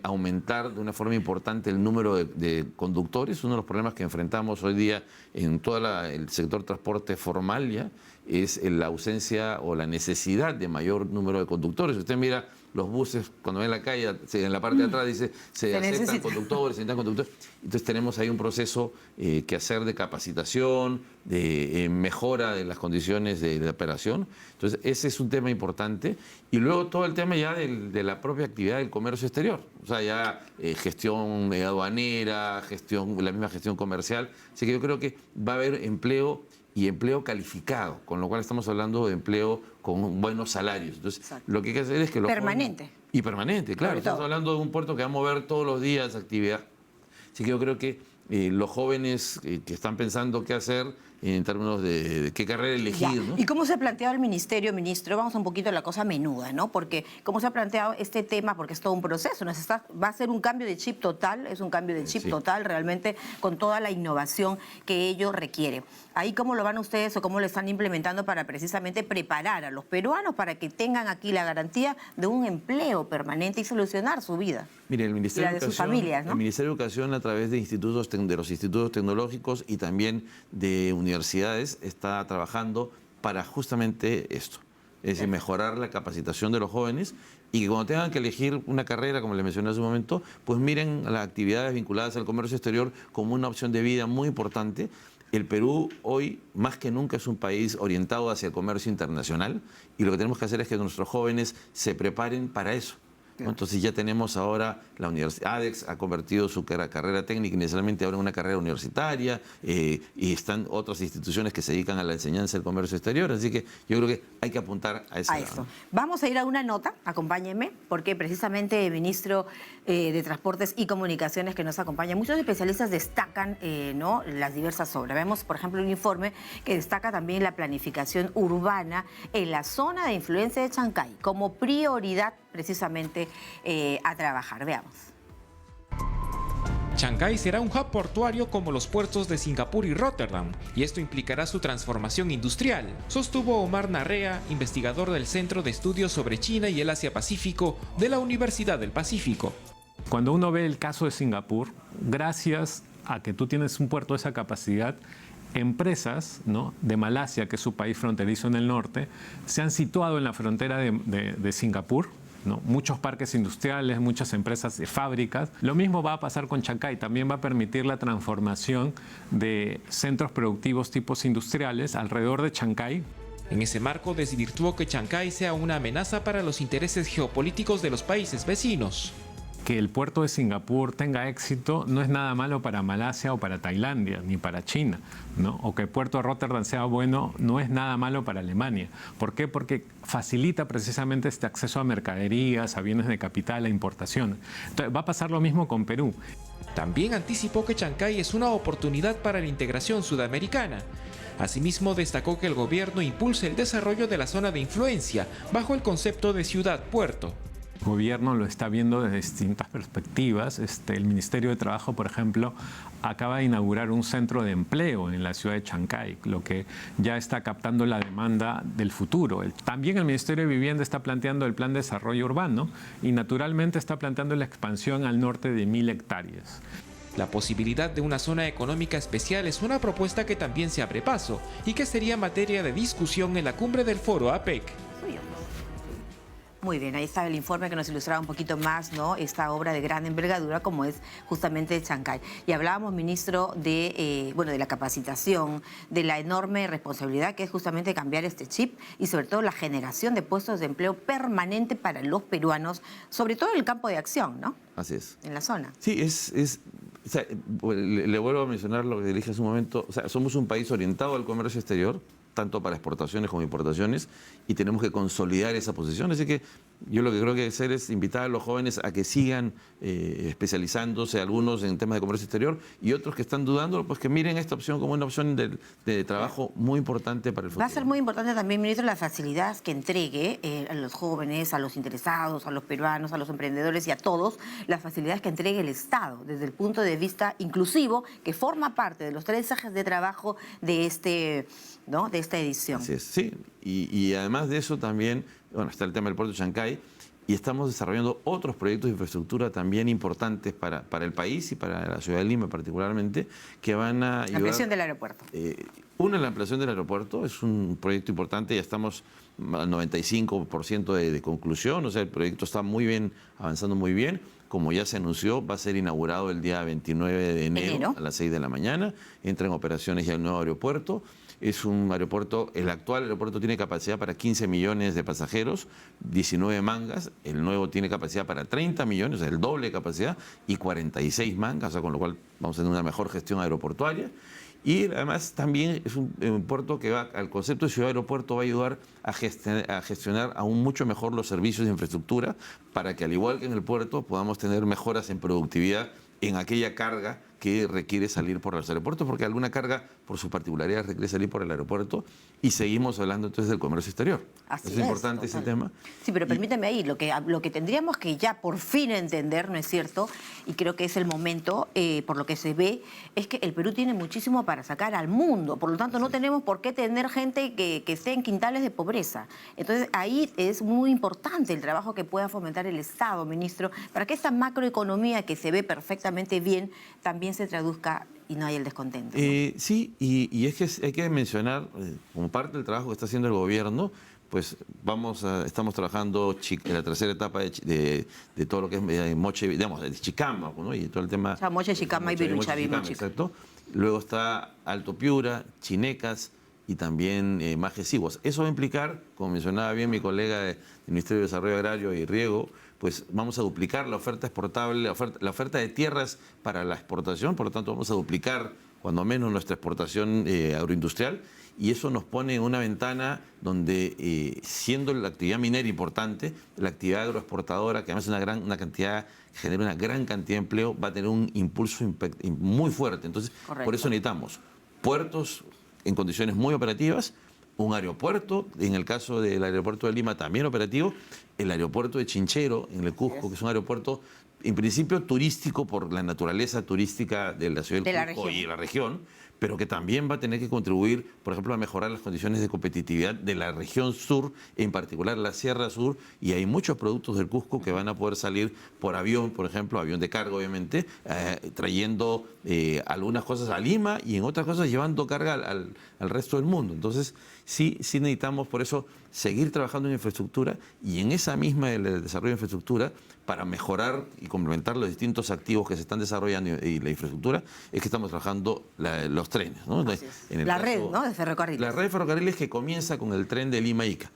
aumentar de una forma importante el número de conductores. Uno de los problemas que enfrentamos tenemos hoy día en todo el sector transporte formal ya es la ausencia o la necesidad de mayor número de conductores. Usted mira los buses, cuando ven la calle, en la parte de atrás dice, se aceptan conductores, se necesitan conductores. Entonces tenemos ahí un proceso que hacer de capacitación, de mejora de las condiciones de la operación. Entonces ese es un tema importante. Y luego todo el tema ya de la propia actividad del comercio exterior. O sea, ya gestión aduanera, la misma gestión comercial. Así que yo creo que va a haber empleo y empleo calificado, con lo cual estamos hablando de empleo con buenos salarios. Entonces, exacto, lo que hay que hacer es que los permanente. jóvenes, y permanente, claro. Estamos hablando de un puerto que va a mover todos los días actividad. Así que yo creo que los jóvenes que están pensando qué hacer en términos de qué carrera elegir, ¿no? ¿Y cómo se ha planteado el ministerio, ministro? Vamos un poquito a la cosa menuda, ¿no? Porque cómo se ha planteado este tema, porque es todo un proceso, va a ser un cambio de chip total, es un cambio de chip total realmente con toda la innovación que ello requiere. Ahí cómo lo van ustedes o cómo lo están implementando para precisamente preparar a los peruanos para que tengan aquí la garantía de un empleo permanente y solucionar su vida. Mire, el Ministerio de sus familias, ¿no? El Ministerio de Educación, a través de los institutos tecnológicos y también de universidades, está trabajando para justamente esto. Es decir, mejorar la capacitación de los jóvenes y que cuando tengan que elegir una carrera, como les mencioné hace un momento, pues miren las actividades vinculadas al comercio exterior como una opción de vida muy importante. El Perú hoy, más que nunca, es un país orientado hacia el comercio internacional y lo que tenemos que hacer es que nuestros jóvenes se preparen para eso. ¿No? Entonces ya tenemos ahora la universidad, ADEX ha convertido su carrera técnica inicialmente ahora en una carrera universitaria y están otras instituciones que se dedican a la enseñanza del comercio exterior, así que yo creo que hay que apuntar a ese lado, esto. ¿no? Vamos a ir a una nota, acompáñenme, porque precisamente el ministro de Transportes y Comunicaciones que nos acompaña, muchos especialistas destacan ¿no? las diversas obras. Vemos, por ejemplo, un informe que destaca también la planificación urbana en la zona de influencia de Chancay como prioridad precisamente a trabajar. Veamos. Chancay será un hub portuario como los puertos de Singapur y Rotterdam, y esto implicará su transformación industrial, sostuvo Omar Narrea, investigador del Centro de Estudios sobre China y el Asia-Pacífico de la Universidad del Pacífico. Cuando uno ve el caso de Singapur, gracias a que tú tienes un puerto de esa capacidad, empresas, ¿no?, de Malasia, que es su país fronterizo en el norte, se han situado en la frontera de Singapur, ¿no? Muchos parques industriales, muchas empresas de fábricas. Lo mismo va a pasar con Chancay, también va a permitir la transformación de centros productivos tipos industriales alrededor de Chancay. En ese marco desvirtuó que Chancay sea una amenaza para los intereses geopolíticos de los países vecinos. Que el puerto de Singapur tenga éxito no es nada malo para Malasia o para Tailandia, ni para China, ¿no? O que el puerto de Rotterdam sea bueno no es nada malo para Alemania. ¿Por qué? Porque facilita precisamente este acceso a mercaderías, a bienes de capital, a importaciones. Entonces, va a pasar lo mismo con Perú. También anticipó que Chancay es una oportunidad para la integración sudamericana. Asimismo, destacó que el gobierno impulse el desarrollo de la zona de influencia bajo el concepto de ciudad-puerto. El gobierno lo está viendo desde distintas perspectivas. El Ministerio de Trabajo, por ejemplo, acaba de inaugurar un centro de empleo en la ciudad de Chancay, lo que ya está captando la demanda del futuro. También el Ministerio de Vivienda está planteando el Plan de Desarrollo Urbano y naturalmente está planteando la expansión al norte de 1.000 hectáreas. La posibilidad de una zona económica especial es una propuesta que también se abre paso y que sería materia de discusión en la cumbre del foro APEC. Muy bien, ahí está el informe que nos ilustraba un poquito más, ¿no?, esta obra de gran envergadura como es justamente Chancay. Y hablábamos, ministro, de la capacitación, de la enorme responsabilidad que es justamente cambiar este chip y sobre todo la generación de puestos de empleo permanente para los peruanos, sobre todo en el campo de acción, ¿no? Así es. En la zona. Sí, o sea, le vuelvo a mencionar lo que dije hace un momento. O sea, somos un país orientado al comercio exterior, tanto para exportaciones como importaciones, y tenemos que consolidar esa posición. Así que yo lo que creo que hay que hacer es invitar a los jóvenes a que sigan especializándose, algunos en temas de comercio exterior y otros que están dudando, pues que miren esta opción como una opción de trabajo muy importante para el futuro. Va a ser muy importante también, ministro, las facilidades que entregue a los jóvenes, a los interesados, a los peruanos, a los emprendedores y a todos, las facilidades que entregue el Estado desde el punto de vista inclusivo, que forma parte de los 3 ejes de trabajo de esta edición. Así es, sí. Y además de eso también, bueno, está el tema del puerto de Chancay, y estamos desarrollando otros proyectos de infraestructura también importantes para el país y para la ciudad de Lima particularmente, que van a ayudar. La ampliación del aeropuerto. La ampliación del aeropuerto es un proyecto importante, ya estamos al 95% de conclusión, o sea, el proyecto está muy bien, avanzando muy bien. Como ya se anunció, va a ser inaugurado el día 29 de enero a las 6 de la mañana. Entra en operaciones ya el nuevo aeropuerto. Es un aeropuerto, el actual aeropuerto tiene capacidad para 15 millones de pasajeros, 19 mangas. El nuevo tiene capacidad para 30 millones, o sea, el doble de capacidad, y 46 mangas, o sea, con lo cual vamos a tener una mejor gestión aeroportuaria. Y además también es un puerto que va, al concepto de ciudad-aeropuerto, va a ayudar a gestionar aún mucho mejor los servicios de infraestructura para que, al igual que en el puerto, podamos tener mejoras en productividad en aquella carga que requiere salir por los aeropuertos, porque alguna carga, por sus particularidades, requiere salir por el aeropuerto, y seguimos hablando entonces del comercio exterior. Así es importante ese tema. Sí, pero permítame ahí, lo que tendríamos que ya por fin entender, ¿no es cierto? Y creo que es el momento, por lo que se ve, es que el Perú tiene muchísimo para sacar al mundo, por lo tanto no tenemos por qué tener gente que esté en quintales de pobreza. Entonces ahí es muy importante el trabajo que pueda fomentar el Estado, ministro, para que esta macroeconomía que se ve perfectamente bien también se traduzca y no haya el descontento, ¿no? Sí, y es que hay que mencionar, como parte del trabajo que está haciendo el gobierno, pues estamos trabajando en la tercera etapa de todo lo que es Moche, digamos, de Chicama, ¿no? Y todo el tema... O sea, Moche, Chicama y Viruchaví, Moche. Exacto. Luego está Alto Piura, Chinecas y también Majeciguas. Eso va a implicar, como mencionaba bien mi colega del Ministerio de Desarrollo Agrario y Riego, pues vamos a duplicar la oferta exportable, la oferta de tierras para la exportación, por lo tanto vamos a duplicar cuando menos nuestra exportación agroindustrial, y eso nos pone en una ventana donde, siendo la actividad minera importante, la actividad agroexportadora, que además genera una gran cantidad de empleo, va a tener un impulso muy fuerte. Entonces, Correcto. Por eso necesitamos puertos en condiciones muy operativas, un aeropuerto, en el caso del aeropuerto de Lima también operativo, el aeropuerto de Chinchero, en el Cusco, que es un aeropuerto en principio turístico por la naturaleza turística de la ciudad del Cusco y la región, pero que también va a tener que contribuir, por ejemplo, a mejorar las condiciones de competitividad de la región sur, en particular la Sierra Sur, y hay muchos productos del Cusco que van a poder salir por avión, por ejemplo, avión de carga, obviamente, trayendo algunas cosas a Lima y en otras cosas llevando carga al resto del mundo. Entonces, sí necesitamos, por eso, seguir trabajando en infraestructura, y en esa misma el desarrollo de infraestructura, para mejorar y complementar los distintos activos que se están desarrollando y la infraestructura, es que estamos trabajando los trenes, ¿no? La red, ¿no?, de ferrocarriles. La red de ferrocarriles, que comienza con el tren de Lima-Ica.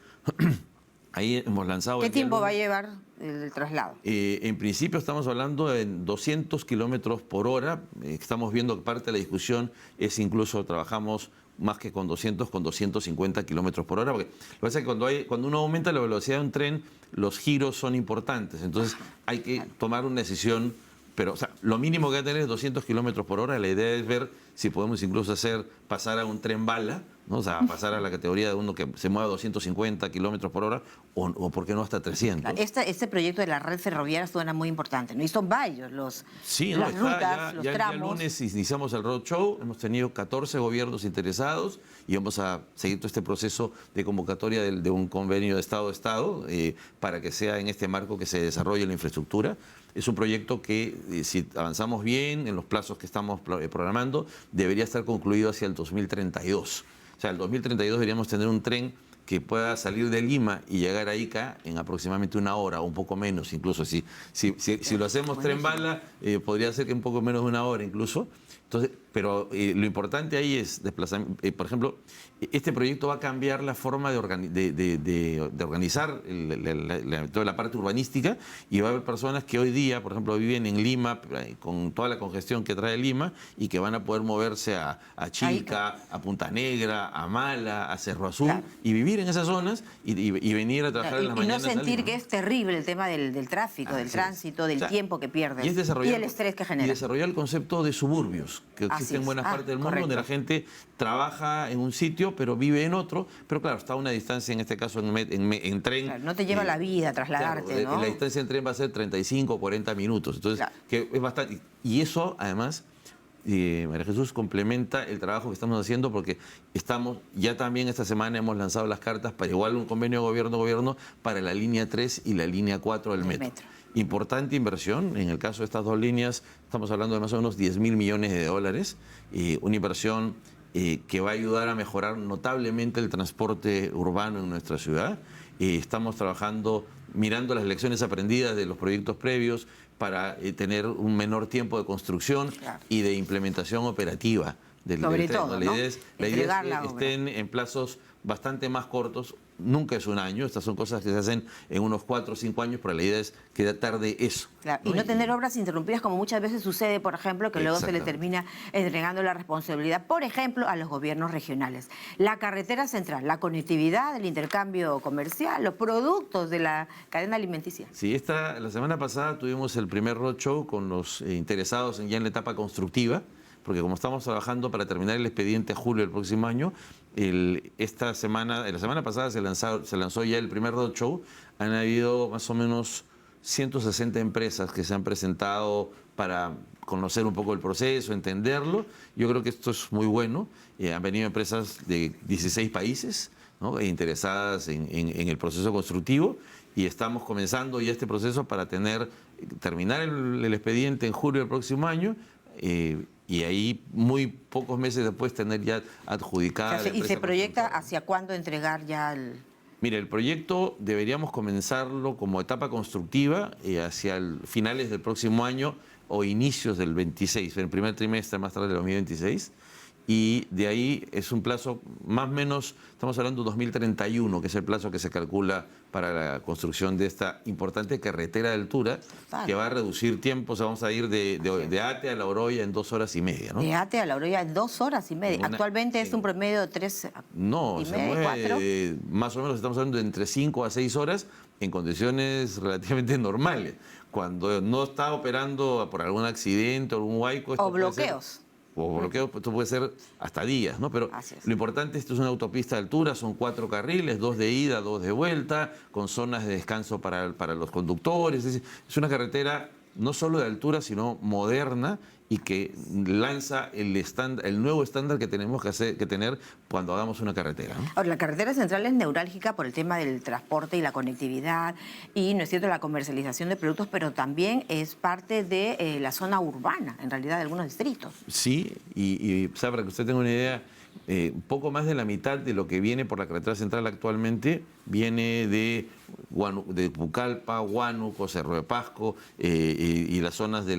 Ahí hemos lanzado... ¿Qué tiempo va a llevar el traslado? En principio estamos hablando de 200 kilómetros por hora. Estamos viendo que parte de la discusión es incluso trabajamos más que con 200, con 250 kilómetros por hora. Porque lo que pasa es que cuando uno aumenta la velocidad de un tren, los giros son importantes. Entonces hay que tomar una decisión, pero o sea, lo mínimo que va a tener es 200 kilómetros por hora. La idea es ver si podemos incluso pasar a un tren bala, ¿no? O sea, pasar a la categoría de uno que se mueva a 250 kilómetros por hora o por qué no hasta 300. Este proyecto de la red ferroviaria suena muy importante, ¿no? Y son varios las rutas, los tramos. Ya el lunes iniciamos el roadshow, hemos tenido 14 gobiernos interesados y vamos a seguir todo este proceso de convocatoria de un convenio de Estado a Estado para que sea en este marco que se desarrolle la infraestructura. Es un proyecto que, si avanzamos bien en los plazos que estamos programando, debería estar concluido hacia el 2032. O sea, el 2032 deberíamos tener un tren que pueda salir de Lima y llegar a Ica en aproximadamente una hora, o un poco menos incluso. Si lo hacemos tren bala, podría ser que un poco menos de una hora incluso. Entonces, pero lo importante ahí es desplazamiento. Por ejemplo, este proyecto va a cambiar la forma de organizar toda la parte urbanística, y va a haber personas que hoy día, por ejemplo, viven en Lima con toda la congestión que trae Lima, y que van a poder moverse a Chilca, a Punta Negra, a Mala, a Cerro Azul, y vivir en esas zonas y venir a trabajar en las mañanas. Y no sentir que es terrible el tema del tráfico, del tránsito, del tiempo que pierdes y el estrés que genera. Y desarrollar el concepto de suburbios, que existen en buenas partes del mundo, donde la gente trabaja en un sitio, pero vive en otro, pero claro, está a una distancia, en este caso en tren. Claro, no te lleva la vida trasladarte, claro, ¿no? La distancia en tren va a ser 35 o 40 minutos, entonces, que es bastante. Y eso, además, María Jesús, complementa el trabajo que estamos haciendo porque ya también esta semana hemos lanzado las cartas para igual un convenio gobierno-gobierno para la línea 3 y la línea 4 del metro. Importante inversión, en el caso de estas dos líneas estamos hablando de más o menos 10.000 millones de dólares, una inversión que va a ayudar a mejorar notablemente el transporte urbano en nuestra ciudad. Estamos trabajando, mirando las lecciones aprendidas de los proyectos previos para tener un menor tiempo de construcción y de implementación operativa del Sobre tren. todo, La ¿no? idea es que estén en plazos bastante más cortos. Nunca es un año, estas son cosas que se hacen en unos 4 o 5 años, pero la idea es que tarde eso. Claro, y no tener obras interrumpidas como muchas veces sucede, por ejemplo, que luego se le termina entregando la responsabilidad, por ejemplo, a los gobiernos regionales. La carretera central, la conectividad, el intercambio comercial, los productos de la cadena alimenticia. Sí, la semana pasada tuvimos el primer roadshow con los interesados ya en la etapa constructiva, porque como estamos trabajando para terminar el expediente a julio del próximo año, la semana pasada se lanzó ya el primer roadshow. Han habido más o menos 160 empresas que se han presentado para conocer un poco el proceso, entenderlo. Yo creo que esto es muy bueno. Han venido empresas de 16 países, ¿no?, interesadas en el proceso constructivo, y estamos comenzando ya este proceso para terminar el expediente en julio del próximo año. Y ahí, muy pocos meses después, tener ya adjudicada. ¿Y se proyecta hacia cuándo entregar ya el...? Mire, el proyecto deberíamos comenzarlo como etapa constructiva hacia finales del próximo año o inicios del 26, en el primer trimestre más tarde del 2026. Y de ahí es un plazo más o menos, estamos hablando de 2031, que es el plazo que se calcula para la construcción de esta importante carretera de altura, que va a reducir tiempos. O sea, vamos a ir de Ate a La Oroya en 2 horas y media, ¿no? De Ate a La Oroya en 2 horas y media. Actualmente es un promedio de 3 No, y se media, mueve 4. Más o menos estamos hablando de entre 5 a 6 horas en condiciones relativamente normales. Cuando no está operando por algún accidente o algún huaico... O bloqueos. O bloqueo, esto puede ser hasta días, ¿no? Pero lo importante, esto es una autopista de altura, son 4 carriles, 2 de ida, 2 de vuelta, con zonas de descanso para los conductores. Es una carretera no solo de altura, sino moderna, y que lanza el nuevo estándar que tenemos que tener cuando hagamos una carretera, ¿no? Ahora, la carretera central es neurálgica por el tema del transporte y la conectividad y, no es cierto, la comercialización de productos, pero también es parte de la zona urbana, en realidad, de algunos distritos. Sí, y para que usted tenga una idea, un poco más de la mitad de lo que viene por la carretera central actualmente viene de Pucallpa, Huánuco, Cerro de Pasco y las zonas de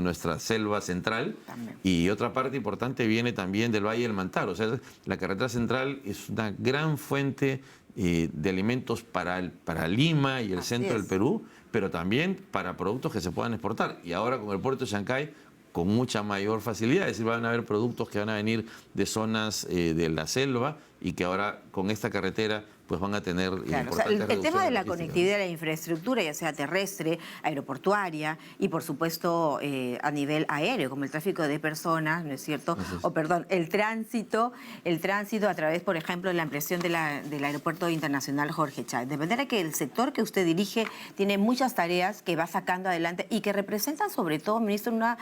nuestra selva central. También. Y otra parte importante viene también del Valle del Mantaro. O sea, la carretera central es una gran fuente de alimentos para Lima y el centro del Perú, pero también para productos que se puedan exportar. Y ahora con el puerto de Chancay, con mucha mayor facilidad. Es decir, van a haber productos que van a venir de zonas de la selva y que ahora con esta carretera pues van a tener importantes el tema de la conectividad de la infraestructura, ya sea terrestre, aeroportuaria y por supuesto a nivel aéreo, como el tráfico de personas, ¿no es cierto? El tránsito a través, por ejemplo, de la ampliación del Aeropuerto Internacional Jorge Chávez. De manera que el sector que usted dirige tiene muchas tareas que va sacando adelante y que representan sobre todo, ministro, una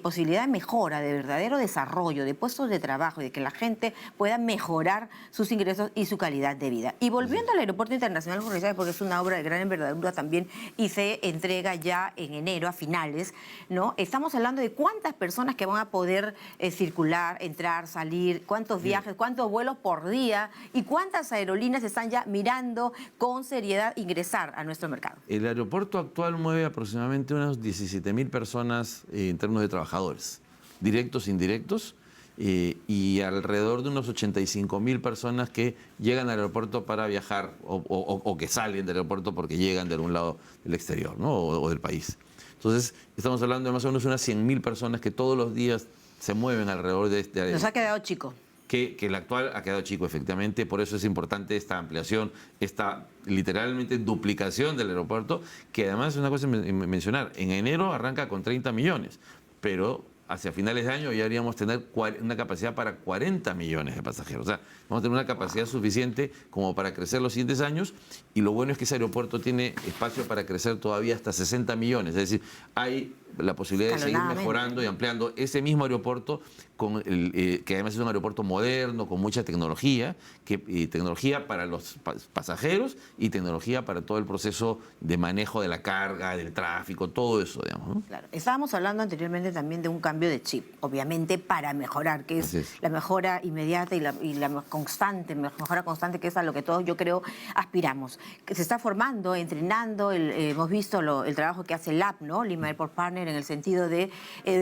posibilidad de mejora, de verdadero desarrollo, de puestos de trabajo y de que la gente pueda mejorar sus ingresos y su calidad de vida. Y volviendo al Aeropuerto Internacional Jorge Chávez, porque es una obra de gran envergadura también y se entrega ya en enero, a finales, ¿no? Estamos hablando de cuántas personas que van a poder circular, entrar, salir, cuántos viajes, cuántos vuelos por día y cuántas aerolíneas están ya mirando con seriedad ingresar a nuestro mercado. El aeropuerto actual mueve aproximadamente unas 17.000 personas en términos de trabajadores, directos e indirectos. Y alrededor de unos 85.000 personas que llegan al aeropuerto para viajar o que salen del aeropuerto porque llegan de algún lado del exterior, ¿no? o del país. Entonces, estamos hablando de más o menos unas 100.000 personas que todos los días se mueven alrededor de este aeropuerto. Nos ha quedado chico. Que el actual ha quedado chico, efectivamente, por eso es importante esta ampliación, esta literalmente duplicación del aeropuerto, que además es una cosa mencionar, en enero arranca con 30 millones, pero hacia finales de año ya deberíamos tener una capacidad para 40 millones de pasajeros. O sea, vamos a tener una capacidad suficiente como para crecer los siguientes años, y lo bueno es que ese aeropuerto tiene espacio para crecer todavía hasta 60 millones. Es decir, hay la posibilidad de seguir mejorando y ampliando ese mismo aeropuerto, que además es un aeropuerto moderno, con mucha tecnología, tecnología para los pasajeros y tecnología para todo el proceso de manejo de la carga, del tráfico, todo eso, digamos, ¿no? Claro. Estábamos hablando anteriormente también de un cambio de chip, obviamente para mejorar, que es la mejora inmediata y la mejora constante, que es a lo que todos, yo creo, aspiramos. Que se está formando, entrenando, hemos visto el trabajo que hace LAP, ¿no? Lima Airport Partner, en el sentido de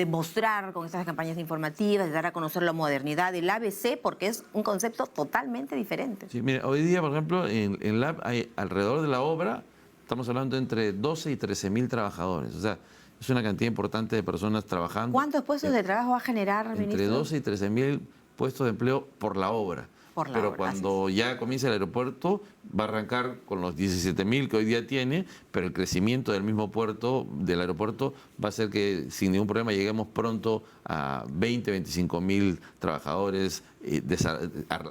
mostrar con estas campañas informativas, de dar a conocer la modernidad del ABC, porque es un concepto totalmente diferente. Sí, mira, hoy día, por ejemplo, en LAP hay alrededor de la obra, estamos hablando entre 12 y 13 mil trabajadores. O sea, es una cantidad importante de personas trabajando. ¿Cuántos puestos de trabajo va a generar, ministro? Entre 12 y 13 mil puestos de empleo por la obra. Pero cuando ya comience el aeropuerto, va a arrancar con los 17.000 que hoy día tiene, pero el crecimiento del mismo puerto, del aeropuerto, va a hacer que sin ningún problema lleguemos pronto a 20, 25.000 trabajadores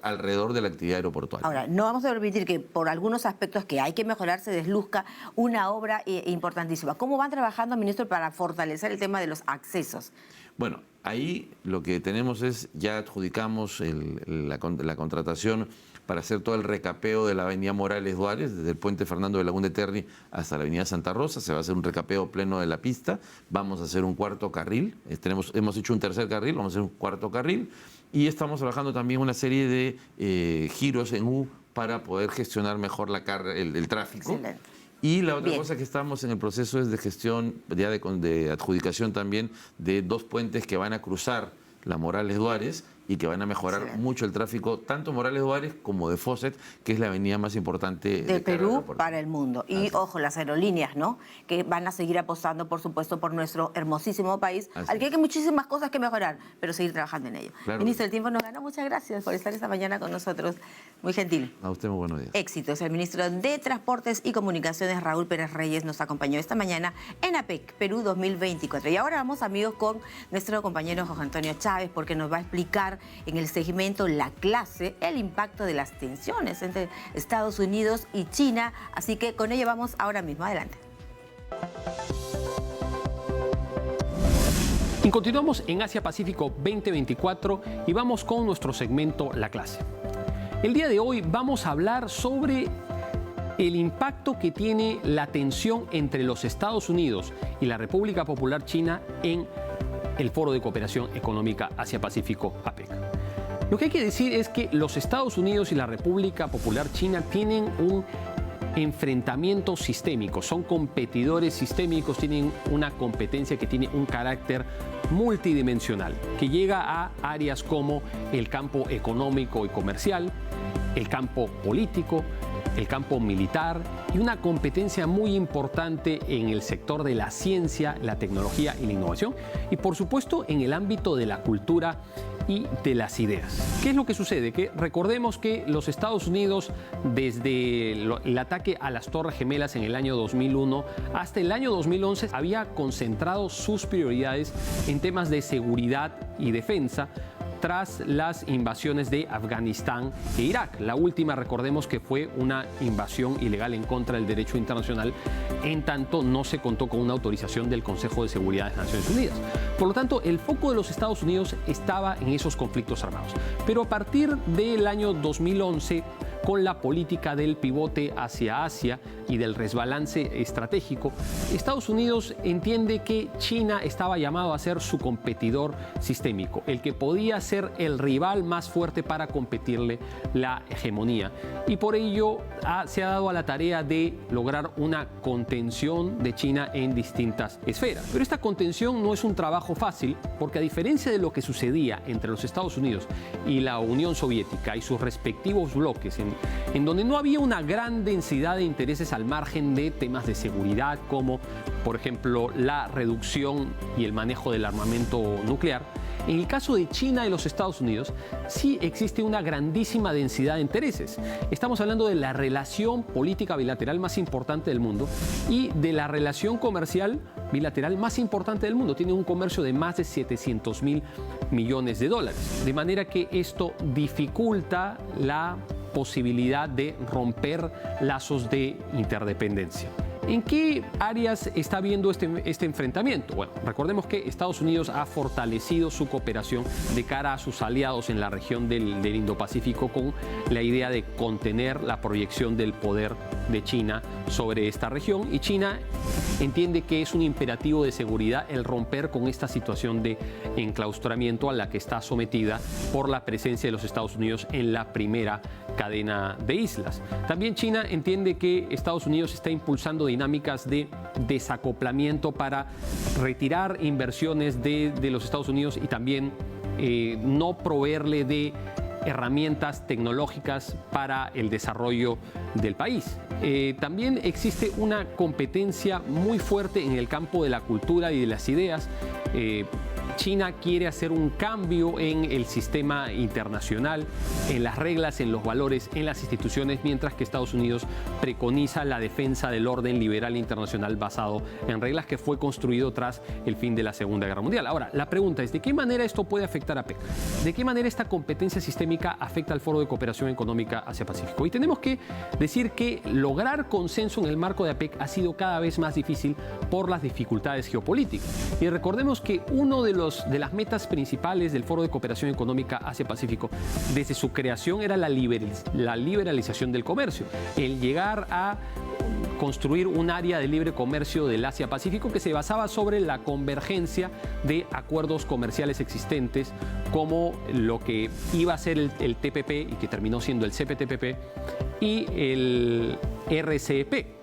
alrededor de la actividad aeroportuaria. Ahora, no vamos a permitir que por algunos aspectos que hay que mejorar se desluzca una obra importantísima. ¿Cómo van trabajando, ministro, para fortalecer el tema de los accesos? Bueno, ahí lo que tenemos es, ya adjudicamos la contratación para hacer todo el recapeo de la avenida Morales Duárez, desde el puente Fernando de Lagún de Terni hasta la avenida Santa Rosa. Se va a hacer un recapeo pleno de la pista. Vamos a hacer un cuarto carril. Hemos hecho un tercer carril, vamos a hacer un cuarto carril. Y estamos trabajando también una serie de giros en U para poder gestionar mejor el tráfico. Excelente. Y la otra cosa que estamos en el proceso es de gestión, ya de adjudicación también, de 2 puentes que van a cruzar la Morales Duárez y que van a mejorar mucho el tráfico, tanto Morales Duárez como de Fawcett, que es la avenida más importante de Perú para el mundo. Y ojo, las aerolíneas, ¿no? Que van a seguir apostando, por supuesto, por nuestro hermosísimo país, al que hay muchísimas cosas que mejorar, pero seguir trabajando en ello. Claro. Ministro, el tiempo nos ganó. Muchas gracias por estar esta mañana con nosotros. Muy gentil. A usted muy buenos días. Éxitos. El ministro de Transportes y Comunicaciones, Raúl Pérez Reyes, nos acompañó esta mañana en APEC Perú 2024. Y ahora vamos, amigos, con nuestro compañero José Antonio Chávez, porque nos va a explicar en el segmento La Clase el impacto de las tensiones entre Estados Unidos y China. Así que con ello vamos ahora mismo. Adelante. Y continuamos en Asia Pacífico 2024 y vamos con nuestro segmento La Clase. El día de hoy vamos a hablar sobre el impacto que tiene la tensión entre los Estados Unidos y la República Popular China en el Foro de Cooperación Económica Asia-Pacífico, APEC. Lo que hay que decir es que los Estados Unidos y la República Popular China tienen un enfrentamiento sistémico, son competidores sistémicos, tienen una competencia que tiene un carácter multidimensional, que llega a áreas como el campo económico y comercial, el campo político, el campo militar y una competencia muy importante en el sector de la ciencia, la tecnología y la innovación, y por supuesto en el ámbito de la cultura y de las ideas. ¿Qué es lo que sucede? Que recordemos que los Estados Unidos, desde el ataque a las Torres Gemelas en el año 2001 hasta el año 2011, había concentrado sus prioridades en temas de seguridad y defensa, tras las invasiones de Afganistán e Irak. La última, recordemos que fue una invasión ilegal en contra del derecho internacional, en tanto no se contó con una autorización del Consejo de Seguridad de las Naciones Unidas. Por lo tanto, el foco de los Estados Unidos estaba en esos conflictos armados. Pero a partir del año 2011, con la política del pivote hacia Asia y del resbalance estratégico, Estados Unidos entiende que China estaba llamado a ser su competidor sistémico, el que podía ser el rival más fuerte para competirle la hegemonía. Y por ello se ha dado a la tarea de lograr una contención de China en distintas esferas. Pero esta contención no es un trabajo fácil, porque a diferencia de lo que sucedía entre los Estados Unidos y la Unión Soviética y sus respectivos bloques, en donde no había una gran densidad de intereses al margen de temas de seguridad, como por ejemplo la reducción y el manejo del armamento nuclear, en el caso de China y los Estados Unidos sí existe una grandísima densidad de intereses. Estamos hablando de la relación política bilateral más importante del mundo y de la relación comercial bilateral más importante del mundo. Tiene un comercio de más de 700.000 millones de dólares. De manera que esto dificulta la posibilidad de romper lazos de interdependencia. ¿En qué áreas está viendo este enfrentamiento? Bueno, recordemos que Estados Unidos ha fortalecido su cooperación de cara a sus aliados en la región del Indo-Pacífico con la idea de contener la proyección del poder de China sobre esta región, y China entiende que es un imperativo de seguridad el romper con esta situación de enclaustramiento a la que está sometida por la presencia de los Estados Unidos en la primera cadena de islas. También China entiende que Estados Unidos está impulsando dinámicas de desacoplamiento para retirar inversiones de los Estados Unidos y también no proveerle de herramientas tecnológicas para el desarrollo del país. También existe una competencia muy fuerte en el campo de la cultura y de las ideas. China quiere hacer un cambio en el sistema internacional, en las reglas, en los valores, en las instituciones, mientras que Estados Unidos preconiza la defensa del orden liberal internacional basado en reglas que fue construido tras el fin de la Segunda Guerra Mundial. Ahora, la pregunta es, ¿de qué manera esto puede afectar a APEC? ¿De qué manera esta competencia sistémica afecta al Foro de Cooperación Económica Asia-Pacífico? Y tenemos que decir que lograr consenso en el marco de APEC ha sido cada vez más difícil por las dificultades geopolíticas. Y recordemos que uno de las metas principales del Foro de Cooperación Económica Asia-Pacífico desde su creación era la liberalización del comercio, el llegar a construir un área de libre comercio del Asia-Pacífico que se basaba sobre la convergencia de acuerdos comerciales existentes, como lo que iba a ser el TPP y que terminó siendo el CPTPP y el RCEP.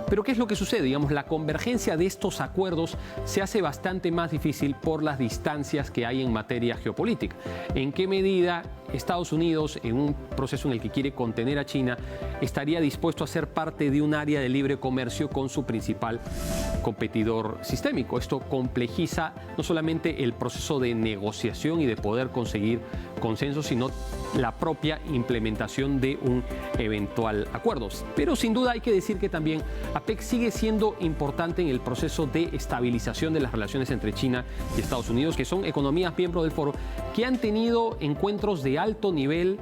Pero ¿qué es lo que sucede? Digamos, la convergencia de estos acuerdos se hace bastante más difícil por las distancias que hay en materia geopolítica. ¿En qué medida Estados Unidos, en un proceso en el que quiere contener a China, estaría dispuesto a ser parte de un área de libre comercio con su principal competidor sistémico? Esto complejiza no solamente el proceso de negociación y de poder conseguir consenso, sino la propia implementación de un eventual acuerdo. Pero sin duda hay que decir que también APEC sigue siendo importante en el proceso de estabilización de las relaciones entre China y Estados Unidos, que son economías miembros del foro, que han tenido encuentros de alto nivel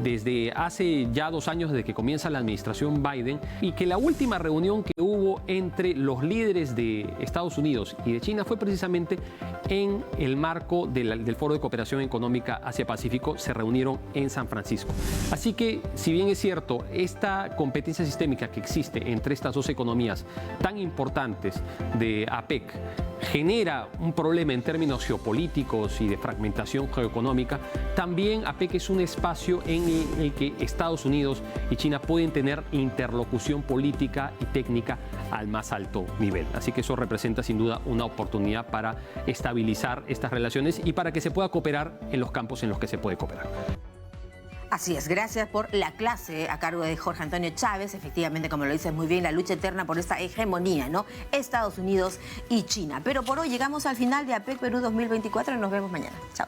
desde hace ya 2 años, desde que comienza la administración Biden, y que la última reunión que hubo entre los líderes de Estados Unidos y de China fue precisamente en el marco del Foro de Cooperación Económica Asia-Pacífico. Se reunieron en San Francisco. Así que, si bien es cierto, esta competencia sistémica que existe entre estas dos economías tan importantes de APEC genera un problema en términos geopolíticos y de fragmentación geoeconómica, también APEC es un espacio en el que Estados Unidos y China pueden tener interlocución política y técnica al más alto nivel. Así que eso representa sin duda una oportunidad para estabilizar estas relaciones y para que se pueda cooperar en los campos en los que se puede cooperar. Así es, gracias por la clase a cargo de Jorge Antonio Chávez. Efectivamente, como lo dices muy bien, la lucha eterna por esta hegemonía, ¿no? Estados Unidos y China. Pero por hoy llegamos al final de APEC Perú 2024 y nos vemos mañana. Chao.